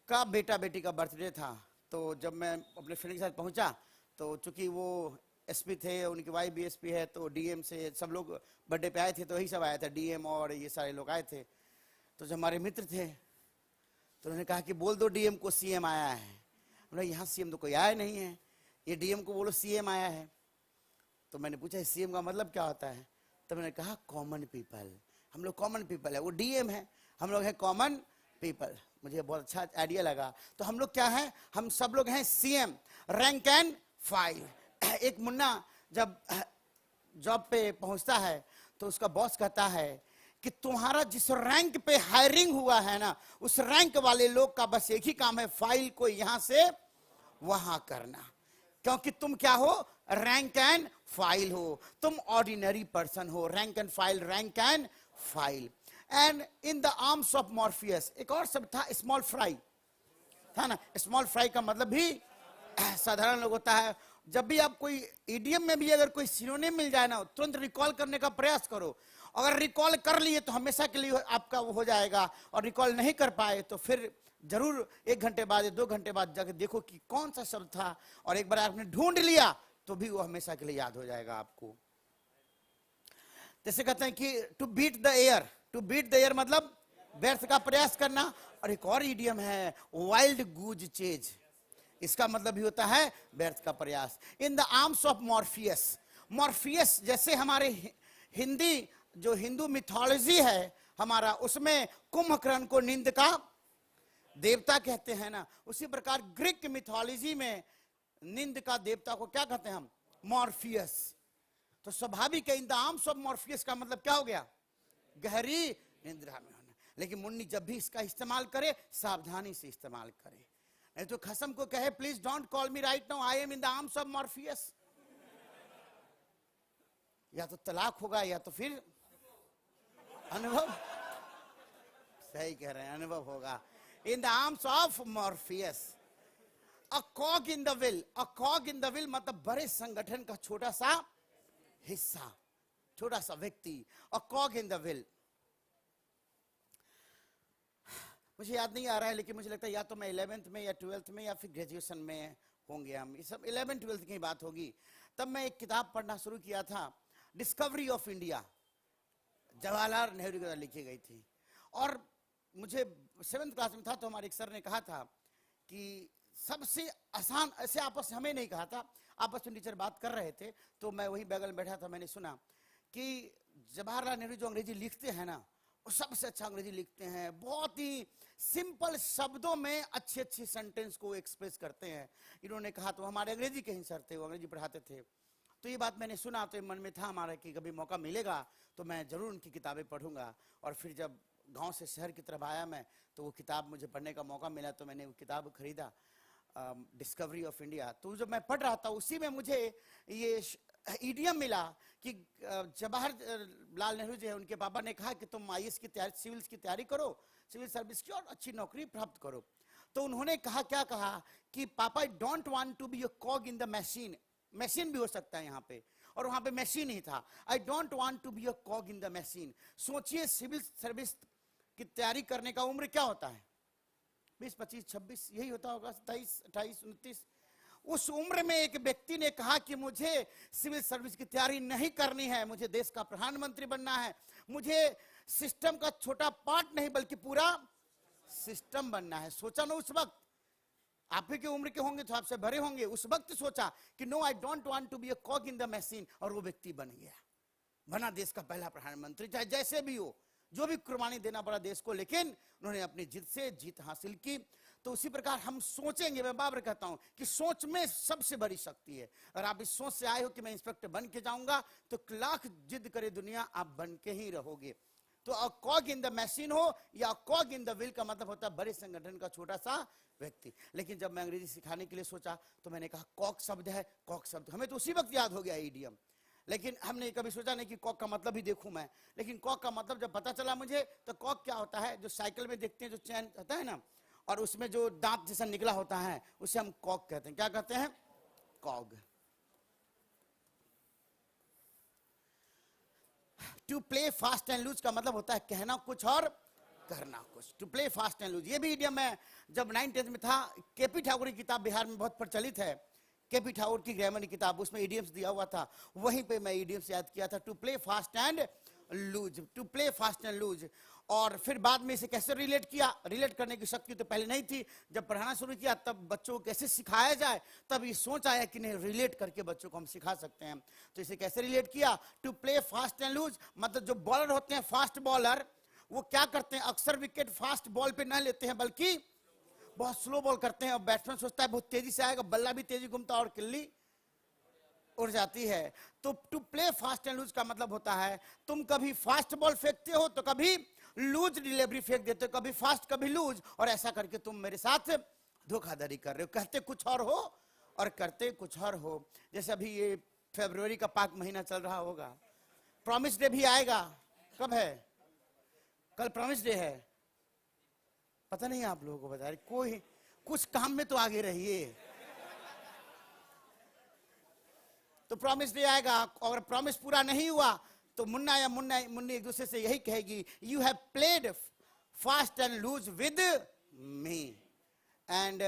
का बेटा बेटी का बर्थडे था, तो जब मैं अपने फ्रेंड के साथ पहुंचा तो चूंकि वो एसपी थे, उनकी वाइफ भी एसपी है, तो डीएम से सब लोग बर्थडे पे आए थे, तो वही सब आया था, डीएम और ये सारे लोग आए थे। तो जो हमारे मित्र थे तो उन्होंने कहा कि बोल दो डीएम को सीएम आया है। बोला यहाँ सीएम तो कोई आया नहीं है, ये डीएम को बोलो सीएम आया है। तो मैंने पूछा सीएम का मतलब क्या होता है, तो मैंने कहा कॉमन पीपल, हम लोग कॉमन पीपल है, वो डीएम है, हम लोग है कॉमन पीपल। मुझे बहुत अच्छा आइडिया लगा। तो हम लोग क्या है, हम सब लोग हैं सीएम, रैंक एंड फाइल। एक मुन्ना जब जॉब पे पहुंचता है तो उसका बॉस कहता है कि तुम्हारा जिस रैंक पे हायरिंग हुआ है ना, उस रैंक वाले लोग का बस एक ही काम है, फाइल को यहां से वहां करना, क्योंकि तुम क्या हो, रैंक एंड फाइल हो, तुम ऑर्डिनरी पर्सन हो। Rank and file, rank and file. And in the arms of Morpheus, एक और शब्द था स्मॉल फ्राई, था ना। स्मॉल फ्राई का मतलब भी साधारण लोग होता है। जब भी आप कोई इडियम में भी अगर कोई सिनोनिम मिल जाए ना, तुरंत रिकॉल करने का प्रयास करो। अगर रिकॉल कर लिए तो हमेशा के लिए आपका वो हो जाएगा, और रिकॉल नहीं कर पाए तो फिर जरूर 1 घंटे बाद या 2 घंटे बाद जाकर देखो कि कौन सा शब्द था, और एक बार आपने ढूंढ लिया तो भी वो हमेशा के लिए याद हो जाएगा आपको। जैसे कहते हैं कि to beat the air, to beat the air मतलब व्यर्थ का प्रयास करना। और एक और इडियम है वाइल्ड गूज चेज, इसका मतलब भी होता है व्यर्थ का प्रयास। In the arms of Morpheus, Morpheus जैसे हमारे हिंदी जो हिंदू मिथोलॉजी है हमारा, उसमें कुंभकर्ण को नींद का देवता कहते हैं ना, उसी प्रकार ग्रीक मिथोलॉजी में नींद का देवता को क्या कहते हैं हम, मॉर्फियस। तो स्वाभाविक है in the arms of Morpheus का मतलब क्या हो गया, गहरी निद्रा में होना। लेकिन मुन्नी जब भी इसका इस्तेमाल करे सावधानी से इस्तेमाल करे, नहीं तो खसम को कहे please don't call me right now, I am in the arms of Morpheus, या तो तलाक होगा या तो फिर अनुभव। सही कह रहे हैं, अनुभव होगा। In the arms of Morpheus. A cog in the will, a cog in the will मतलब बड़े संगठन का छोटा सा हिस्सा, छोटा सा व्यक्ति। अ कॉग इन द विल, मुझे याद नहीं आ रहा है, लेकिन मुझे लगता है या तो मैं 11th में या 12th में या फिर ग्रेजुएशन में होंगे हम, ये सब 11th 12th की बात होगी। तब मैं एक किताब पढ़ना शुरू किया था, discovery of India, Jawaharlal Nehru द्वारा लिखी गई थी। और मुझे 7th क्लास में था तो हमारे एक सर ने कहा था कि सबसे आसान, ऐसे आपस में हमें नहीं कहा था, आपस में टीचर बात कर रहे थे तो मैं वही बगल में बैठा था, मैंने सुना कि जवाहरलाल नेहरू जो अंग्रेजी लिखते हैं ना, वो सबसे अच्छा अंग्रेजी लिखते हैं, बहुत ही सिंपल शब्दों में अच्छे अच्छे सेंटेंस को एक्सप्रेस करते हैं। इन्होंने कहा, तो हमारे अंग्रेजी के ही सर थे, वो अंग्रेजी पढ़ाते थे। तो ये बात मैंने सुना तो मन में था हमारा कि कभी मौका मिलेगा तो मैं जरूर उनकी किताबें पढ़ूंगा। और फिर जब गांव से शहर की तरफ आया मैं, तो वो किताब मुझे पढ़ने का मौका मिला, तो मैंने वो किताब खरीदा, डिस्कवरी ऑफ इंडिया। तो जब मैं पढ़ रहा था उसी में मुझे ये इडियम मिला कि जवाहरलाल नेहरू जो है, उनके पापा ने कहा कि तुम आईएएस की तैयारी, सिविल की तैयारी करो, सिविल सर्विस की, और अच्छी नौकरी प्राप्त करो। तो उन्होंने कहा, क्या कहा कि पापा I don't want to be a cog in the machine, machine भी हो सकता है यहाँ पे, और वहां पे मशीन ही था। I don't want to be a cog in the machine. सोचिए सिविल सर्विस की तैयारी करने का उम्र क्या होता है, 20, 25, 26 यही होता होगा, 27, 28, 29। उस उम्र में एक व्यक्ति ने कहा कि मुझे सिविल सर्विस की तैयारी नहीं करनी है, मुझे देश का प्रधानमंत्री बनना है, मुझे सिस्टम का छोटा पार्ट नहीं बल्कि पूरा सिस्टम बनना है। सोचा ना उस वक्त, आप ही की उम्र के होंगे तो आपसे भरे होंगे, उस वक्त सोचा कि no I don't want to be a cog in the machine, और वो व्यक्ति बन गया, बना देश का पहला प्रधानमंत्री। चाहे जैसे भी हो, जो भी कुर्बानी देना पड़ा देश को, लेकिन उन्होंने अपनी जिद से जीत हासिल की। तो उसी प्रकार हम सोचेंगे, मैं बार बार कहता हूं कि सोच में सबसे बड़ी शक्ति है। अगर आप इस सोच से आए हो कि मैं इंस्पेक्टर बन के जाऊंगा, तो लाख जिद करे दुनिया, आप बन के ही रहोगे। तो अ कॉग इन द मशीन हो या कॉग इन द विल का मतलब होता है बड़े संगठन का छोटा सा व्यक्ति। लेकिन जब मैं अंग्रेजी सिखाने के लिए सोचा तो मैंने कहा कॉग शब्द है, कॉग शब्द हमें तो उसी वक्त याद हो गया इडियम, लेकिन हमने कभी सोचा नहीं कि कॉक का मतलब भी देखूं मैं। लेकिन कॉक का मतलब जब पता चला मुझे, तो कॉक क्या होता है, जो साइकिल में देखते हैं जो चैन होता है ना, और उसमें जो दांत जैसा निकला होता है, उसे हम कॉक कहते हैं। क्या कहते हैं, cog. To play fast and loose का मतलब होता है कहना कुछ और करना कुछ, to play fast and loose. ये भी इडियम है, जब 9th-10th में था, केपी ठाकुर की किताब बिहार में बहुत प्रचलित है, केपी ठाकुर की ग्रामर की किताब, उसमें इडियम्स दिया हुआ था, वहीं पे मैं इडियम्स याद किया था, to play fast and loose, to play fast and loose. और फिर बाद में इसे कैसे रिलेट किया, रिलेट करने की शक्ति तो पहले नहीं थी, जब पढ़ाना शुरू किया तब बच्चों को कैसे सिखाया जाए, तब ये सोच आया कि नहीं रिलेट करके बच्चों को हम सिखा सकते हैं। तो इसे कैसे रिलेट किया, to play fast and loose, मतलब जो बॉलर होते हैं, फास्ट बॉलर, वो क्या करते हैं, अक्सर विकेट फास्ट बॉल पे ना लेते हैं, बल्कि बहुत स्लो बॉल करते हैं, और बैट्समैन सोचता है बहुत तेजी से आएगा, बल्ला भी तेजी घूमता है और किल्ली उड़ जाती है। तो to play fast and loose का मतलब होता है, तुम कभी फास्ट बॉल फेंकते हो तो कभी लूज डिलीवरी फेंक देते हो, कभी फास्ट कभी लूज, और ऐसा करके तुम मेरे साथ धोखाधड़ी कर रहे हो, कहते कुछ और हो और करते कुछ और हो। जैसे अभी ये फरवरी का पाक महीना चल रहा होगा, प्रॉमिस डे भी आएगा, कब है, कल प्रॉमिस डे है, पता नहीं आप लोगों को बता रहे, कोई कुछ काम में तो आगे रहिए। तो प्रॉमिस डे आएगा, और प्रॉमिस पूरा नहीं हुआ तो मुन्ना या मुन्नी एक दूसरे से यही कहेगी, you have played fast and loose with me, and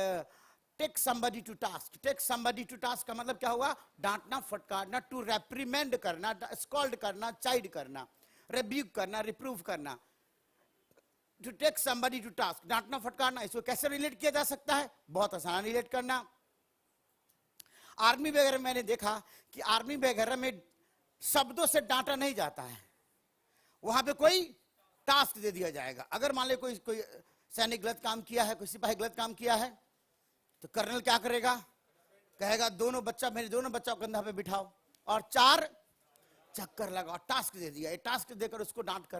take somebody to task. Take somebody to task का मतलब क्या हुआ, डांटना फटकारना, टू रेप्रीमेंड करना, स्कॉल्ड करना, चाइड करना, रिब्यूक करना, रिप्रूव करना। To take somebody to task, डांटना फटकारना, इसको कैसे रिलेट किया जा सकता है, बहुत आसान रिलेट करना। आर्मी वगैरह मैंने देखा कि आर्मी वगैरह में शब्दों से डांटा नहीं जाता है, वहां पे कोई टास्क दे दिया जाएगा। अगर मान ले कोई सैनिक गलत काम किया है, कोई सिपाही गलत काम किया है, तो कर्नल क्या करेगा, कहेगा मेरे दोनों बच्चा कंधा पे बिठाओ और 4 चक्कर लगाओ, टास्क दे दिया। टास्क देकर उसको डांट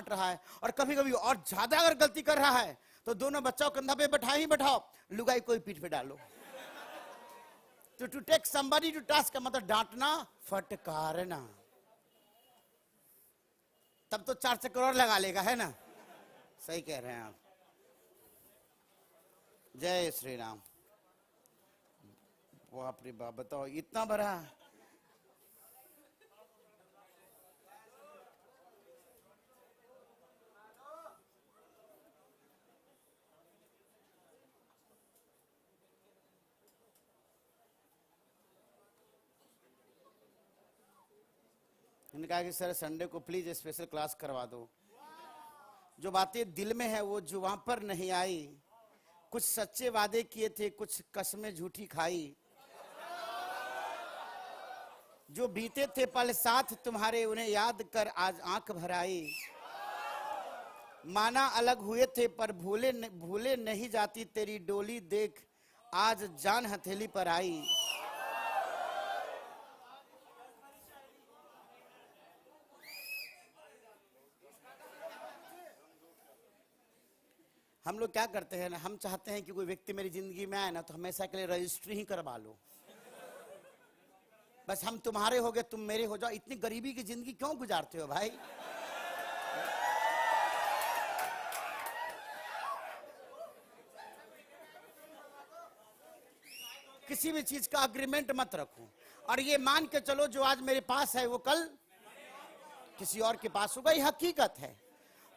रहा है। और कभी कभी और ज्यादा अगर गलती कर रहा है तो दोनों बच्चों कंधा पे बैठाओ, लुगाई कोई पीठ पे डालो। तो to take somebody to task का मतलब डांटना फटकारना। तब तो 4 चक्कर और लगा लेगा, है ना, सही कह रहे हैं आप। जय श्री राम। बाप रे बाप, बताओ इतना बड़ा। कहा कि सर संडे को प्लीज स्पेशल क्लास करवा दो, जो बातें दिल में है वो जुबान पर नहीं आई, कुछ सच्चे वादे किए थे, कुछ कसमें झूठी खाई, जो बीते थे पल साथ तुम्हारे उन्हें याद कर आज आंख भर आई, माना अलग हुए थे पर भूले नहीं जाती तेरी डोली देख आज जान हथेली पर आई। हम लोग क्या करते हैं ना, हम चाहते हैं कि कोई व्यक्ति मेरी जिंदगी में आए ना तो हमेशा के लिए रजिस्ट्री ही करवा लो, बस हम तुम्हारे हो गए तुम मेरे हो जाओ। इतनी गरीबी की जिंदगी क्यों गुजारते हो भाई? किसी भी चीज का अग्रीमेंट मत रखो, और ये मान के चलो जो आज मेरे पास है वो कल किसी और के पास होगा, ये हकीकत है।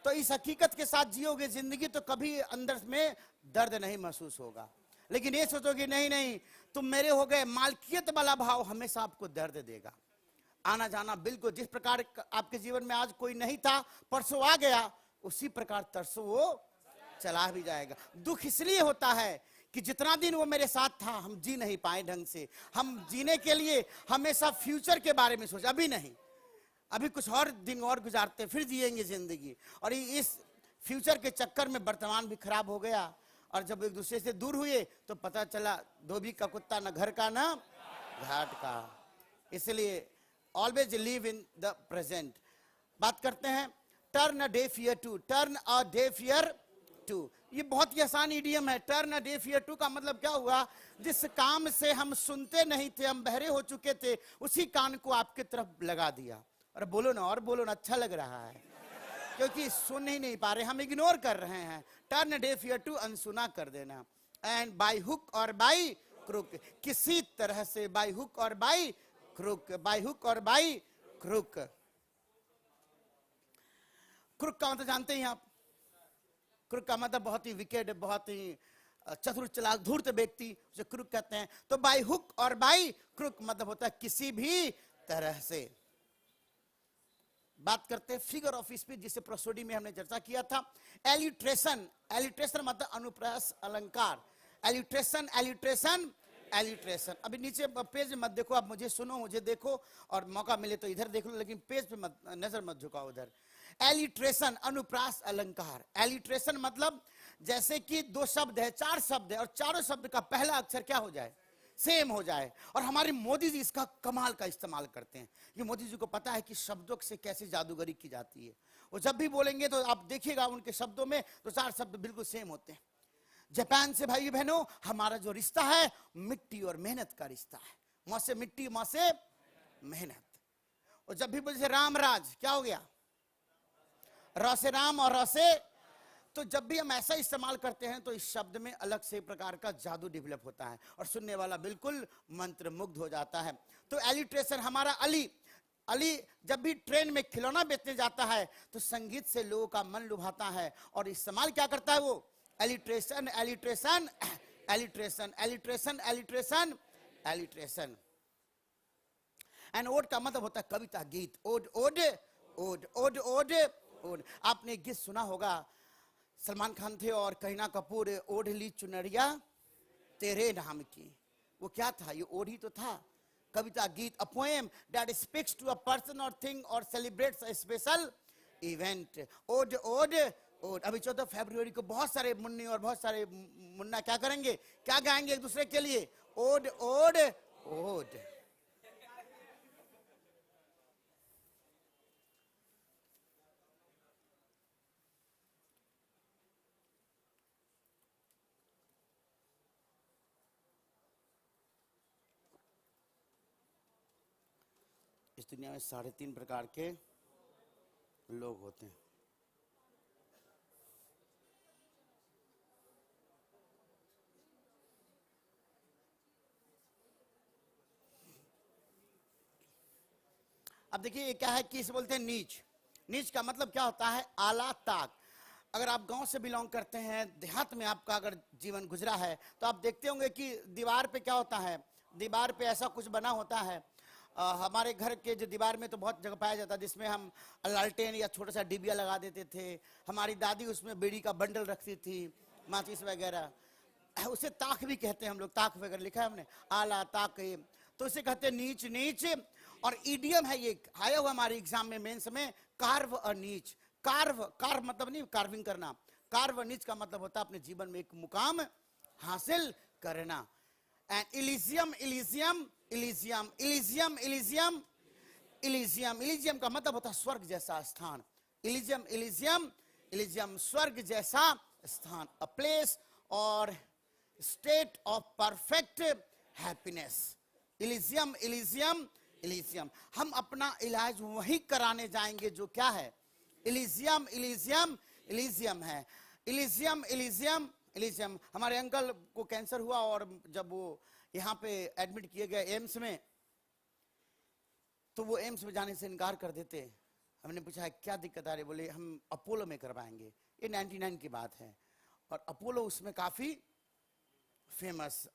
तो इस हकीकत के साथ जियोगे जिंदगी तो कभी अंदर में दर्द नहीं महसूस होगा। लेकिन ये सोचोगे नहीं तुम मेरे हो गए, मालकियत वाला भाव हमेशा आपको दर्द देगा। आना जाना बिल्कुल जिस प्रकार आपके जीवन में आज कोई नहीं था परसों आ गया, उसी प्रकार तरसों वो चला भी जाएगा। दुख इसलिए होता है कि जितना दिन वो मेरे साथ था हम जी नहीं पाए ढंग से। हम जीने के लिए हमेशा फ्यूचर के बारे में सोच, अभी नहीं, अभी कुछ और दिन और गुजारते फिर जिएंगे जिंदगी। और इस फ्यूचर के चक्कर में वर्तमान भी खराब हो गया, और जब एक दूसरे से दूर हुए तो पता चला धोबी का कुत्ता न घर का न घाट का। इसलिए always live in the present. बात करते हैं turn a deaf ear to, turn a deaf ear to. ये बहुत ही आसान इडियम है। Turn a deaf ear to का मतलब क्या हुआ, जिस काम से हम सुनते नहीं थे, हम बहरे हो चुके थे, उसी कान को आपके तरफ लगा दिया। और बोलो ना, और बोलो ना, अच्छा लग रहा है क्योंकि सुन ही नहीं पा रहे, हम इग्नोर कर रहे हैं। टर्न डेफ ईयर टू, अनसुना कर देना। एंड बाय हुक और बाय क्रुक, किसी तरह से बाय हुक और बाय क्रुक, बाय हुक और बाय क्रुक। क्रुक का मतलब जानते हैं आप, क्रुक का मतलब बहुत ही विकेट, बहुत ही चतुर चालाक धूर्त व्यक्ति, उसे क्रुक कहते हैं। तो बाई हुक और बाई क्रुक मतलब होता है किसी भी तरह से। बात करते हैं फिगर ऑफ स्पीच, जिसे प्रोसोडी में हमने चर्चा किया था। एलिट्रेशन, एलिट्रेशन मतलब अनुप्रास अलंकार। Alliteration, alliteration, alliteration. अभी नीचे पेज में मत देखो, आप मुझे सुनो, मुझे देखो, और मौका मिले तो इधर देख लो, लेकिन पेज पे मत, नजर मत झुकाओ उधर। एलिट्रेशन, अनुप्रास अलंकार। एलिट्रेशन मतलब जैसे कि दो शब्द है, चार शब्द है, और चारों शब्द का पहला अक्षर क्या हो जाए, सेम हो जाए। और हमारे मोदी जी इसका कमाल का इस्तेमाल करते हैं। ये मोदी जी को पता है कि शब्दों से कैसे जादूगरी की जाती है। वो जब भी बोलेंगे तो आप देखिएगा उनके शब्दों में तो चार शब्द बिल्कुल सेम होते हैं। जापान से भाई बहनों हमारा जो रिश्ता है मिट्टी और मेहनत का रिश्ता है। मां से मिट्टी, मां से मेहनत। और जब भी बोले राम राज, क्या हो गया, र से राम और र से, तो जब भी हम ऐसा इस्तेमाल करते हैं तो इस शब्द में अलग से प्रकार का जादू डेवलप होता है और सुनने वाला बिल्कुल मंत्र मुग्ध हो जाता है। तो एलिट्रेशन, हमारा अली, अली जब भी ट्रेन में खिलौना बेचने जाता है तो संगीत से लोगों का मन लुभाता है और इस्तेमाल क्या करता है वो, alliteration, alliteration, alliteration, alliteration, alliteration, alliteration. And ode का मतलब होता है कविता, गीत। Ode, ode, ode, ode, ode, ode. आपने गीत सुना होगा, सलमान खान थे और करीना कपूर, ओढ़ ली चुनरिया तेरे नाम की। वो क्या था, ये ओढ़ ही तो था, कविता, गीत। A poem that speaks to a person or thing और celebrates a special event. Ode, ode, ode. अभी 14 फरवरी को बहुत सारे मुन्नी और बहुत सारे मुन्ना क्या करेंगे, क्या गाएंगे एक दूसरे के लिए, ओड, ओड, ओड। इस दुनिया में 3.5 प्रकार के लोग होते हैं। अब देखिए क्या है कि इसे बोलते हैं नीच। नीच का मतलब क्या होता है, आला ताक। अगर आप गांव से बिलोंग करते हैं, देहात में आपका अगर जीवन गुजरा है तो आप देखते होंगे कि दीवार पे क्या होता है, दीवार पे ऐसा कुछ बना होता है। हमारे घर के जो दीवार में तो बहुत जगह पाया जाता है जिसमें हम लालटेन या छोटा सा डिबिया लगा देते थे। हमारी दादी उसमें बीड़ी का बंडल रखती थी, माचिस वगैरह। उसे ताक भी कहते हैं हम लोग, ताक वगैरह लिखा है हमने, आला ताक। तो इसे कहते हैं नीच, नीच। और ईडियम है ये, आया हुआ हमारे एग्जाम में, मेंस में, कार्व और नीच। कार्व, कार्व मतलब नहीं कार्विंग करना, कार्व नीच का मतलब होता है अपने जीवन में एक मुकाम हासिल करना। एंड इलिजियम, इलिजियम, इलिजियम, इलिजियम, इलिजियम, इलिजियम। इलिजियम का मतलब होता है स्वर्ग जैसा स्थान। इलिजियम, इलिजियम, इलिजियम, स्वर्ग जैसा स्थान। अ प्लेस और स्टेट ऑफ परफेक्ट हैप्पीनेस। इलिजियम, इलिजियम, इलिजियम। हम अपना इलाज वही कराने जाएंगे जो क्या है, इलिजियम, इलिजियम, इलिजियम है। इलिजियम, इलिजियम, इलिजियम। हमारे अंकल को कैंसर हुआ और जब वो यहाँ पे एडमिट किए गए एम्स में, तो वो एम्स में जाने से इनकार कर देते। हमने पूछा है क्या दिक्कत आ रही, बोले हम अपोलो में करवाएंगे। ये 99 की बात है और अपोलो उसमें काफी फेमस।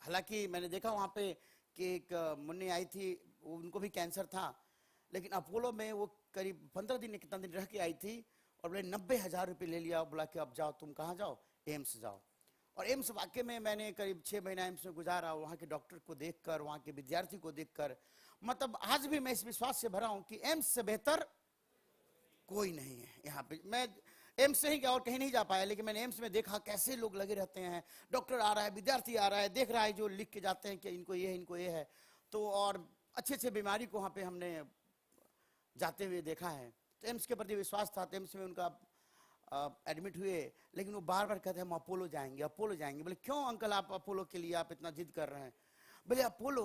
हालांकि मैंने देखा वहाँ पे कि एक मुन्नी आई थी, उनको भी कैंसर था, लेकिन अपोलो में वो करीब 15 दिन कितना दिन रह के आई थी और बोले 90,000 रुपये ले लिया। बोला कि अब जाओ, तुम कहाँ जाओ, एम्स जाओ। और एम्स वाकई में मैंने करीब 6 महीना एम्स में गुजारा, वहाँ के डॉक्टर को देखकर, वहाँ के विद्यार्थी को देखकर, मतलब आज भी मैं इस विश्वास से भरा हूँ कि एम्स से बेहतर कोई नहीं है यहाँ पे। मैं एम्स से ही क्या और कहीं नहीं जा पाया, लेकिन मैंने एम्स में देखा कैसे लोग लगे रहते हैं। डॉक्टर आ रहा है, विद्यार्थी आ रहा है, देख रहा है, जो लिख के जाते हैं कि इनको ये है, इनको ये है। तो और अच्छे अच्छे बीमारी को वहाँ पे हमने जाते हुए देखा है। तो एम्स के प्रति विश्वास था। तो एम्स में उनका एडमिट हुए, लेकिन वो बार बार कहते हैं हम अपोलो जाएंगे, अपोलो जाएंगे। बोले क्यों अंकल आप अपोलो के लिए आप इतना जिद कर रहे हैं? बोले अपोलो,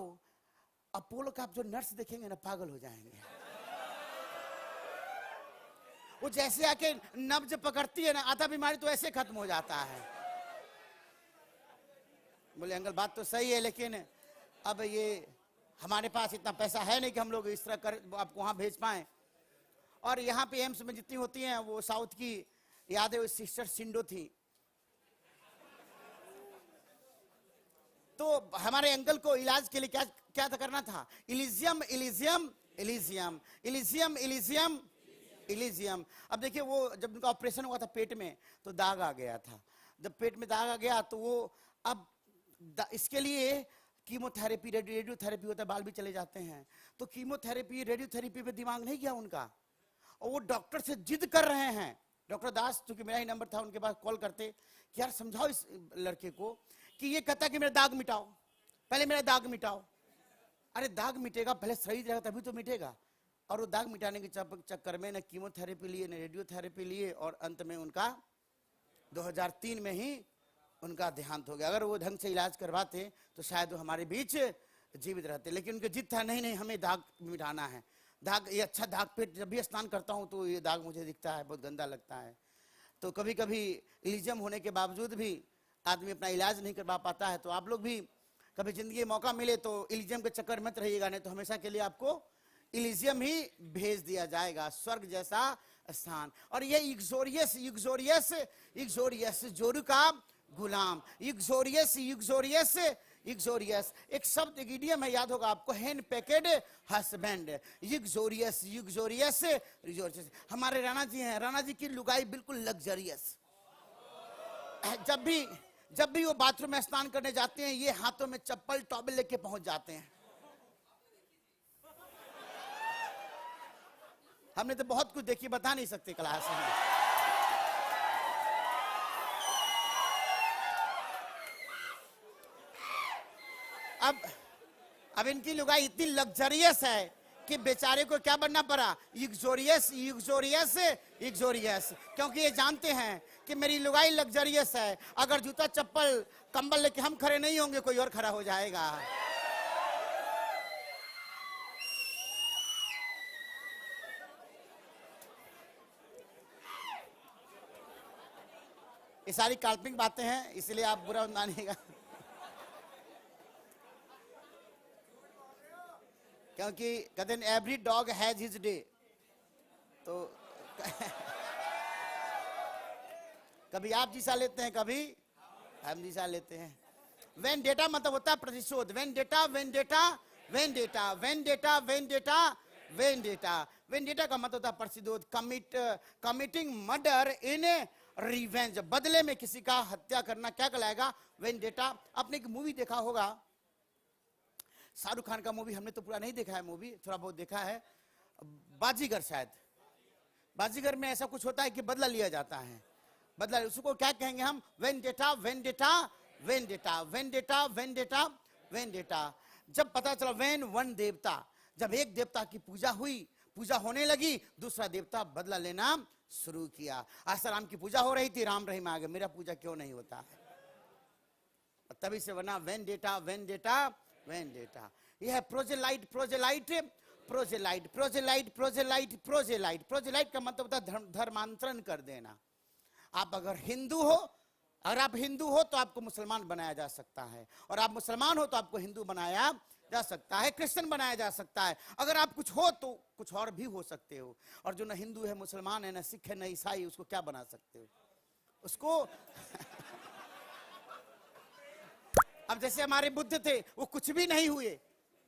अपोलो का आप जो नर्स देखेंगे ना पागल हो जाएंगे। वो जैसे आके नब्ज पकड़ती है ना, आधा बीमारी तो ऐसे खत्म हो जाता है। बोले अंकल बात तो सही है, लेकिन अब ये हमारे पास इतना पैसा है नहीं कि हम लोग इस तरह कर आपको वहां भेज पाए। और यहाँ पे एम्स में जितनी होती हैं वो साउथ की याद है वो सिस्टर सिंडो थी, तो हमारे अंकल को इलाज के लिए क्या क्या करना था, इलिजियम इलिजियम इलिजियम इलिजियम इलिजियम इलिजियम। अब देखिए वो जब उनका ऑपरेशन हुआ था पेट में तो दाग आ गया था, जब पेट में दाग आ गया तो वो अब इसके लिए कीमोथेरेपी रेडियोथेरेपी होता है, बाल भी चले जाते हैं, तो कीमोथेरेपी रेडियोथेरेपी पे दिमाग नहीं गया उनका, और वो डॉक्टर से जिद कर रहे हैं। डॉक्टर दास, क्योंकि मेरा ही नंबर था, उनके पास कॉल करते कि यार समझाओ इस लड़के को कि ये कहता कि मेरा दाग मिटाओ, पहले मेरा दाग मिटाओ। अरे दाग मिटेगा पहले सही रहेगा तभी तो मिटेगा। और वो दाग मिटाने के चक्कर में न कीमोथेरेपी लिए न रेडियोथेरेपी लिए, और अंत में उनका 2003 में ही उनका देहांत हो गया। अगर वो ढंग से इलाज करवाते तो शायद वो हमारे बीच जीवित रहते, लेकिन उनके जिद था नहीं नहीं हमें दाग मिटाना है। दाग, ये अच्छा दाग पे जब भी स्नान करता हूँ तो ये दाग मुझे दिखता है, बहुत गंदा लगता है। तो कभी कभी इलिजियम होने के बावजूद भी आदमी अपना इलाज नहीं करवा पाता है। तो आप लोग भी कभी जिंदगी में मौका मिले तो इलिजियम के चक्कर मत रहिएगा, नहीं तो हमेशा के लिए आपको इलिजियम ही भेज दिया जाएगा, स्वर्ग जैसा स्थान। और ये इग्जोरियस इग्जोरियस इग्जोरियस जोरू का गुलाम, इग्जोरियस इग्जोरियस इग्जोरियस एक शब्द एक इडियम है, याद होगा आपको, हैंड पैकेड हस्बैंड, इग्जोरियस इग्जोरियस इग्जोरियस। हमारे राणा जी हैं, राणा जी की लुगाई बिल्कुल लग्जरियस। जब भी वो बाथरूम में स्नान करने जाते हैं ये हाथों में चप्पल टॉवल लेके पहुंच जाते हैं। हमने तो बहुत कुछ देखी, बता नहीं सकते क्लास में। अब इनकी लुगाई इतनी लग्जरियस है कि बेचारे को क्या बनना पड़ा, इग्जोरियस इग्जोरियस इग्जोरियस, क्योंकि ये जानते हैं कि मेरी लुगाई लग्जरियस है, अगर जूता चप्पल कंबल लेके हम खड़े नहीं होंगे कोई और खड़ा हो जाएगा। ये सारी काल्पनिक बातें हैं, इसलिए आप बुरा मत मानिएगा, क्योंकि कहते हैं every dog has his day. तो कभी आप जीसा लेते हैं, कभी हम जीसा लेते हैं। वेंडेटा मतलब होता है प्रतिशोध, vendetta vendetta vendetta vendetta vendetta vendetta vendetta का मतलब होता है प्रतिशोध, कमिटिंग मर्डर इन रिवेंज, बदले में किसी का हत्या करना क्या कहलाएगा, वेंडेटा। आपने एक मूवी देखा होगा, शाहरुख खान का मूवी, हमने तो पूरा नहीं देखा है मूवी, थोड़ा बहुत देखा है, बाजीगर। शायद बाजीगर में ऐसा कुछ होता है कि बदला लिया जाता है, बदला, उसको क्या कहेंगे हम, vendetta vendetta vendetta vendetta vendetta vendetta. जब पता चला वेन वन देवता, जब एक देवता की पूजा हुई, पूजा होने लगी, दूसरा देवता बदला लेना शुरू किया। आसाराम की पूजा हो रही थी, राम रहीम आ गए, मेरा पूजा क्यों नहीं होता है, तभी से बना वेंडेटा वेंडेटा वेंडेटा। यह है प्रोजेलाइट प्रोजेलाइट प्रोजेलाइट प्रोजेलाइट प्रोजेलाइट प्रोजेलाइट। प्रोजेलाइट का मतलब होता है धर्मांतरण कर देना। आप अगर हिंदू हो, अगर आप हिंदू हो तो आपको मुसलमान बनाया जा सकता है, और आप मुसलमान हो तो आपको हिंदू बनाया जा सकता है, क्रिश्चियन बनाया जा सकता है। अगर आप कुछ हो तो कुछ और भी हो सकते हो, और जो न हिंदू है मुसलमान है, न सिख है, न ईसाई, उसको क्या बना सकते हो उसको। अब जैसे हमारे बुद्ध थे, वो कुछ भी नहीं हुए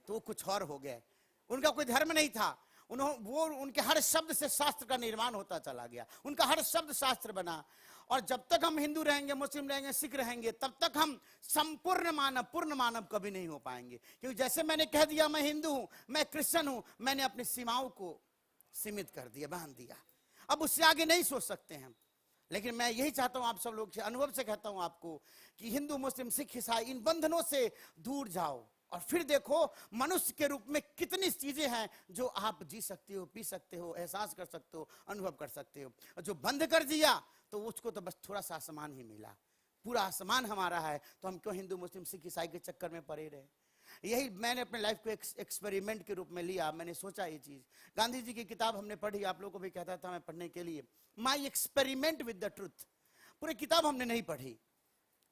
तो वो कुछ और हो गए, उनका कोई धर्म नहीं था, उनके हर शब्द से शास्त्र का निर्माण होता चला गया, उनका हर शब्द शास्त्र बना। और जब तक हम हिंदू रहेंगे, मुस्लिम रहेंगे, सिख रहेंगे, तब तक हम संपूर्ण मानव, पूर्ण मानव कभी नहीं हो पाएंगे। क्योंकि जैसे मैंने कह दिया मैं हिंदू हूं, मैं क्रिश्चियन हूं, मैंने अपनी सीमाओं को सीमित कर दिया, बांध दिया, अब उससे आगे नहीं सोच सकते हैं। लेकिन मैं यही चाहता हूं आप सब लोग से, अनुभव से कहता हूं आपको कि हिंदू मुस्लिम सिख ईसाई इन बंधनों से दूर जाओ, और फिर देखो मनुष्य के रूप में कितनी चीजें हैं जो आप जी सकते हो, पी सकते हो, एहसास कर सकते हो, अनुभव कर सकते हो। और जो बंद कर दिया तो उसको तो बस थोड़ा सा आसमान ही मिला, पूरा आसमान हमारा है, तो हम क्यों हिंदू मुस्लिम सिख ईसाई के चक्कर में पड़े रहे। यही मैंने अपने लाइफ को एक्सपेरिमेंट के रूप में लिया, मैंने सोचा ये चीज। गांधी जी की किताब हमने पढ़ी, आप लोगों को भी कहता था मैं पढ़ने के लिए, my experiment with the truth. पूरी किताब हमने नहीं पढ़ी,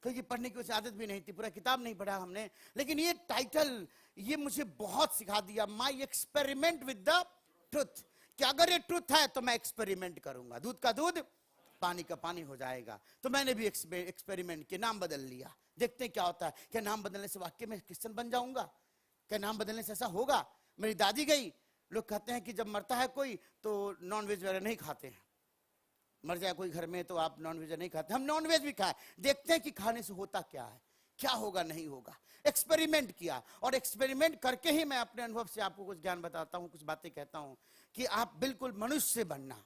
क्योंकि पढ़ने की आदत भी नहीं थी, पूरा किताब नहीं पढ़ा हमने, लेकिन ये टाइटल ये मुझे बहुत सिखा दिया, my experiment with the truth, कि अगर ये ट्रुथ है तो मैं एक्सपेरिमेंट करूंगा। दूध का दूध, पानी का पानी हो जाएगा। तो मैंने भी एक्सपेरिमेंट के नाम बदल लिया, देखते हैं क्या होता है। क्या नाम बदलने से वाकई में क्रिश्चियन बन जाऊंगा? क्या नाम बदलने से ऐसा होगा? मेरी दादी गई, लोग कहते हैं कि जब मरता है कोई तो नॉन वेज वगैरह नहीं खाते हैं, मर जाए कोई घर में तो आप नॉन वेज नहीं खाते। हम नॉन वेज भी खाए, देखते हैं कि खाने से होता क्या है, क्या होगा नहीं होगा। एक्सपेरिमेंट किया, और एक्सपेरिमेंट करके ही मैं अपने अनुभव से आपको कुछ ज्ञान बताता हूं, कुछ बातें कहता हूं कि आप बिल्कुल मनुष्य बनना।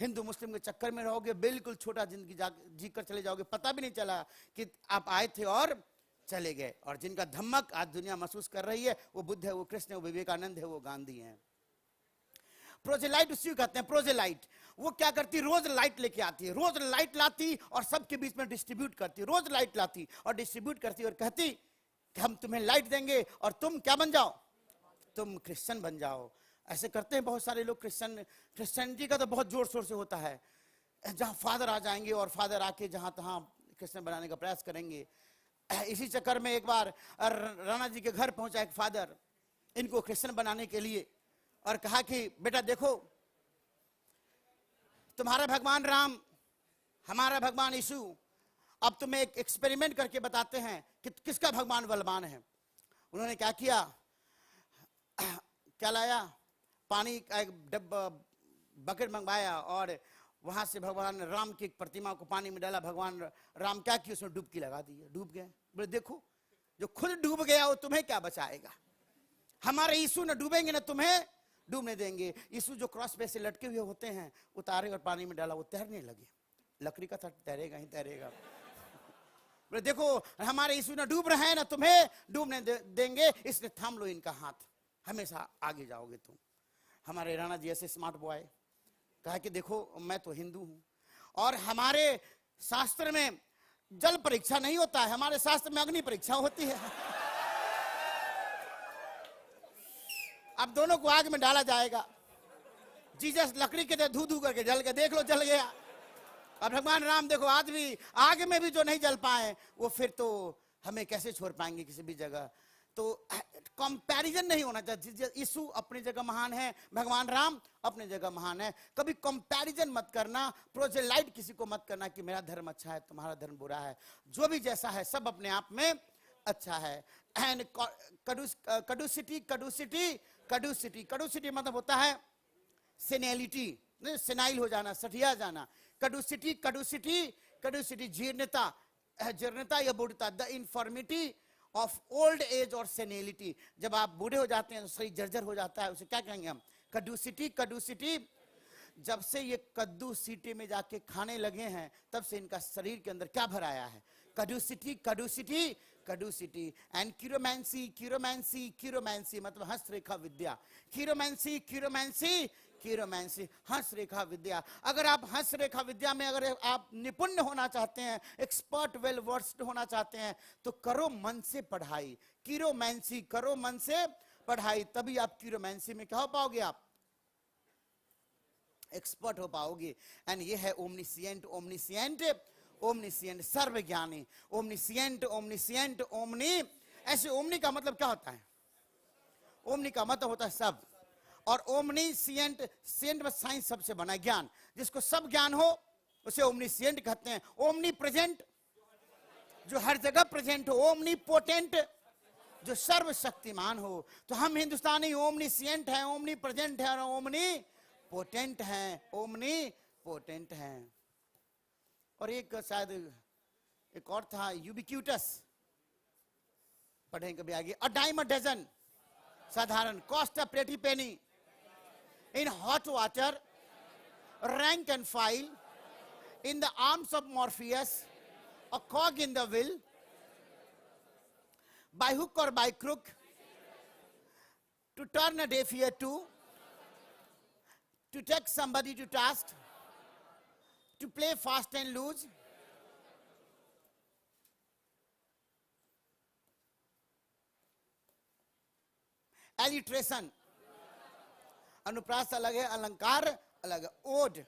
हिंदू मुस्लिम के चक्कर में रहोगे, बिल्कुल छोटा जिंदगी जी कर चले जाओगे, पता भी नहीं चला कि आप आए थे और चले गए। और जिनका धमक आज दुनिया महसूस कर रही है, वो बुद्ध है, वो कृष्ण है, वो विवेकानंद है, वो गांधी है। प्रोजेलाइट उसी को कहते हैं, प्रोजेलाइट। वो क्या करती, रोज लाइट लेके आती है, रोज लाइट लाती और सबके बीच में डिस्ट्रीब्यूट करती, रोज लाइट लाती और डिस्ट्रीब्यूट करती और कहती कि हम तुम्हें लाइट देंगे और तुम क्या बन जाओ, तुम क्रिश्चियन बन जाओ। ऐसे करते हैं बहुत सारे लोग। क्रिश्चियनिटी का तो बहुत जोर शोर से होता है, जहां फादर आ जाएंगे और फादर आके जहां तहां क्रिश्चियन बनाने का प्रयास करेंगे। इसी चक्कर में एक बार राणा जी के घर पहुंचा एक फादर इनको क्रिश्चियन बनाने के लिए, और कहा कि बेटा देखो, तुम्हारा भगवान राम, हमारा भगवान यीशु, अब तुम्हें एक एक्सपेरिमेंट करके बताते हैं कि किसका भगवान बलवान है। उन्होंने क्या किया, क्या लाया, पानी का एक डब्बा बकेट मंगवाया और वहां से भगवान राम की एक प्रतिमा को पानी में डाला। भगवान राम क्या किया, उसमें डुबकी लगा दी, डूब गए। बोले देखो, जो खुद डूब गया वो तुम्हें क्या बचाएगा। हमारे यीशु न डूबेंगे न तुम्हें डूबने देंगे। यीशु जो क्रॉस पे से लटके हुए होते हैं, उतारे और पानी में डाला, वो तैरने लगे। लकड़ी का था, तैरेगा ही तैरेगा। बोले देखो, हमारे यीशु न डूब रहे हैं न तुम्हें डूबने देंगे, इसलिए थाम लो इनका हाथ, हमेशा आगे जाओगे तुम। हमारे राणा जी ऐसे स्मार्ट बॉय, कहा कि देखो मैं तो हिंदू हूं और हमारे शास्त्र में जल परीक्षा नहीं होता है, हमारे शास्त्र में अग्नि परीक्षा होती है। अब दोनों को आग में डाला जाएगा। जीसस लकड़ी के धू धू करके जल के, देख लो जल गया। और भगवान राम देखो, आदमी आग में भी जो नहीं जल पाए, वो फिर तो हमें कैसे छोड़ पाएंगे किसी भी जगह। तो कंपैरिजन नहीं होना चाहिए। यीशु अपनी जगह महान है, भगवान राम अपनी जगह महान है। कभी कंपैरिजन मत करना, प्रोजेलाइट किसी को मत करना कि मेरा धर्म अच्छा है, तुम्हारा धर्म बुरा है। जो भी जैसा है सब अपने आप में अच्छा है। एंड कड्यूसिटी, कड्यूसिटी, कड्यूसिटी, कड्यूसिटी मतलब होता है सेनेलिटी, सेनाइल हो जाना, सठिया जाना। कड्यूसिटी, कड्यूसिटी, कड्यूसिटी जीर्णता, जीर्णता या बूढ़ता, the infirmity of old age और सेनेलिटी। जब आप बूढ़े हो जाते हैं तो शरीर जर्जर हो जाता है, उसे क्या कहेंगे हम, कड्यूसिटी। कड्यूसिटी, जब से ये कद्दू सीटे में जाके खाने लगे हैं तब से इनका शरीर के अंदर क्या भर आया है, कड्यूसिटी, कड्यूसिटी, कड्यूसिटी। एंड क्यूरोमैंसी, क्यूरोमैंसी, क्यूरोमैंसी मतलब हस्त रेखा विद्या। क्यूरोमैंसी, क्यूरोमैंसी, क्यूरोमैंसी, हंस रेखा विद्या। अगर आप हंस रेखा विद्या में अगर आप निपुण होना चाहते हैं, एक्सपर्ट, वेल वर्स्ड होना चाहते हैं, तो करो मन से पढ़ाई। क्यूरोमैंसी, करो मन से पढ़ाई, तभी आप क्यूरोमैंसी में क्या हो पाओगे, आप एक्सपर्ट हो पाओगे। एंड ये है ओमनिसिएंट, ओमनिसिएंट, ओमनिसिएंट, सर्वज्ञानी। ओमनिसिएंट, ओमनिसिएंट, ओमनी। ऐसे ओमनी का मतलब क्या होता है, ओमनी का मतलब होता है सब, और ओमनीसिएंट, सिएंट में साइंस सबसे बना है, ज्ञान। जिसको सब ज्ञान हो उसे ओमनीसिएंट कहते हैं। ओमनी प्रेजेंट, जो हर जगह प्रेजेंट हो। ओमनी पोटेंट, जो सर्वशक्तिमान हो। तो हम हिंदुस्तानी ओमनीसिएंट हैं, ओमनी प्रेजेंट है और ओमनी पोटेंट हैं, ओमनी पोटेंट हैं। और एक शायद एक और था, यूबिक्यूटस, पढ़ें कभी आगे। अ डाइम अ डजन, साधारण। Cost a pretty Penney, in hot water, rank and file, in the arms of Morpheus, a cog in the wheel, by hook or by crook, to turn a deaf ear to take somebody to task, to play fast and loose, alliteration, अनुप्रास अलग है, अलंकार अलग है। Odd,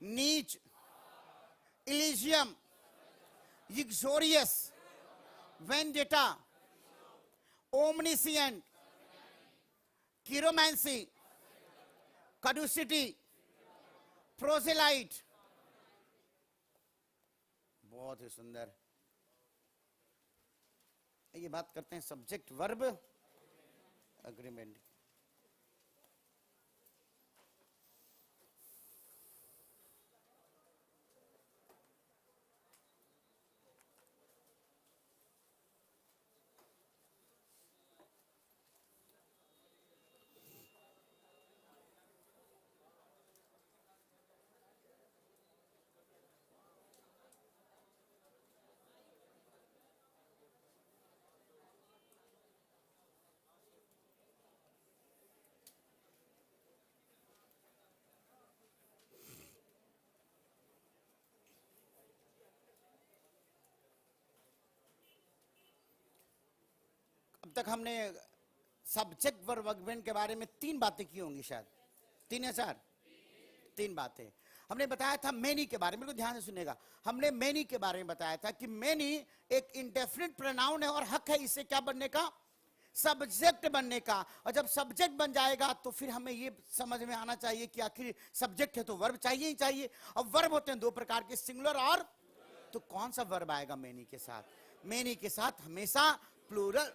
नीच, इलिजियम, युक्सोरियस, vendetta, ओमनिसिएंट, क्यूरोमैंसी, कड्यूसिटी, प्रोजेलाइट, बहुत ही सुंदर। ये बात करते हैं सब्जेक्ट वर्ब अग्रीमेंट। अब तक हमने सब्जेक्ट वर्ब अग्रीमेंट के बारे में 3 बातें की होंगी शायद, 3 या 4, 3 बातें। हमने बताया था मेनी के बारे में, बिल्कुल ध्यान से सुनेगा। हमने मेनी के बारे में बताया था कि मेनी एक इंडेफिनिट प्रोनाउन है और हक है इससे क्या बनने का, सब्जेक्ट बनने का। और जब सब्जेक्ट बन जाएगा तो फिर हमें ये समझ में आना चाहिए कि आखिर सब्जेक्ट है तो वर्ब चाहिए ही चाहिए। और वर्ब होते हैं 2 प्रकार के, सिंगुलर और, तो कौन सा वर्ब आएगा मेनी के साथ? मेनी के साथ हमेशा प्लूरल,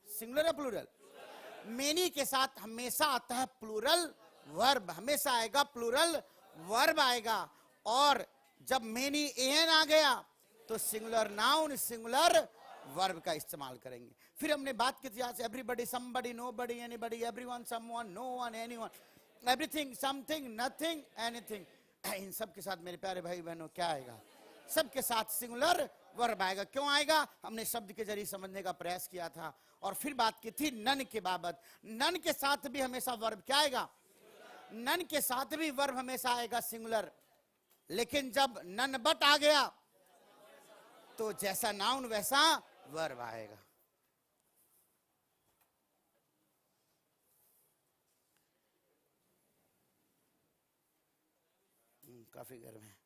सिंगुलर या प्लूरल? मेनी के साथ हमेशा आता है प्लूरल वर्ब, हमेशा आएगा प्लूरल वर्ब आएगा। और जब मेनी एन आ गया तो सिंगुलर नाउन सिंगुलर वर्ब का इस्तेमाल करेंगे। फिर हमने बात की थी आज everybody, somebody, nobody, anybody, everyone, someone, no one, anyone, everything, something, nothing, anything. इन सब के साथ मेरे प्यारे भाई बहनों क्या आएगा? सबके साथ सिंगुलर वर्ब आएगा। क्यों आएगा? हमने शब्द के जरिए समझने का प्रयास किया था। और फिर बात की थी नन के बाबत। नन के साथ भी हमेशा वर्ब क्या आएगा? नन के साथ भी वर्ब हमेशा आएगा सिंगुलर। लेकिन जब नन बट आ गया तो जैसा नाउन वैसा वर्ब आएगा। काफी गर्म है।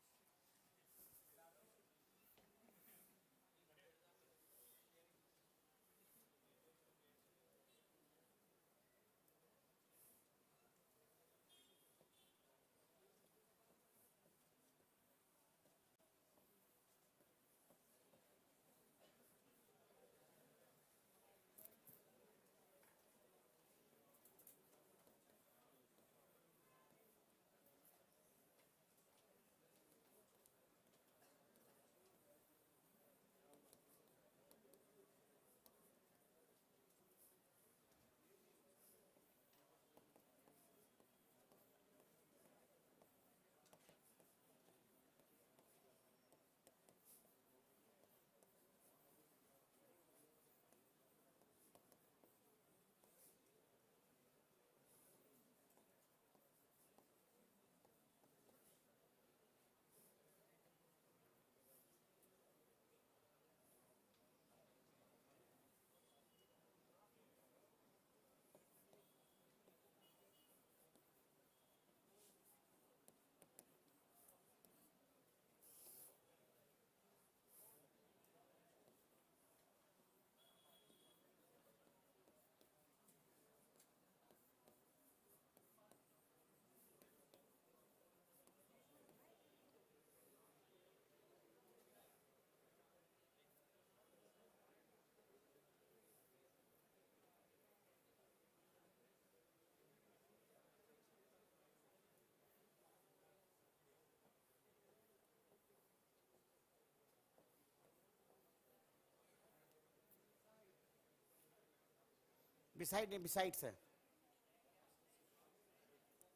बिसाइड नहीं, बिसाइड्स है।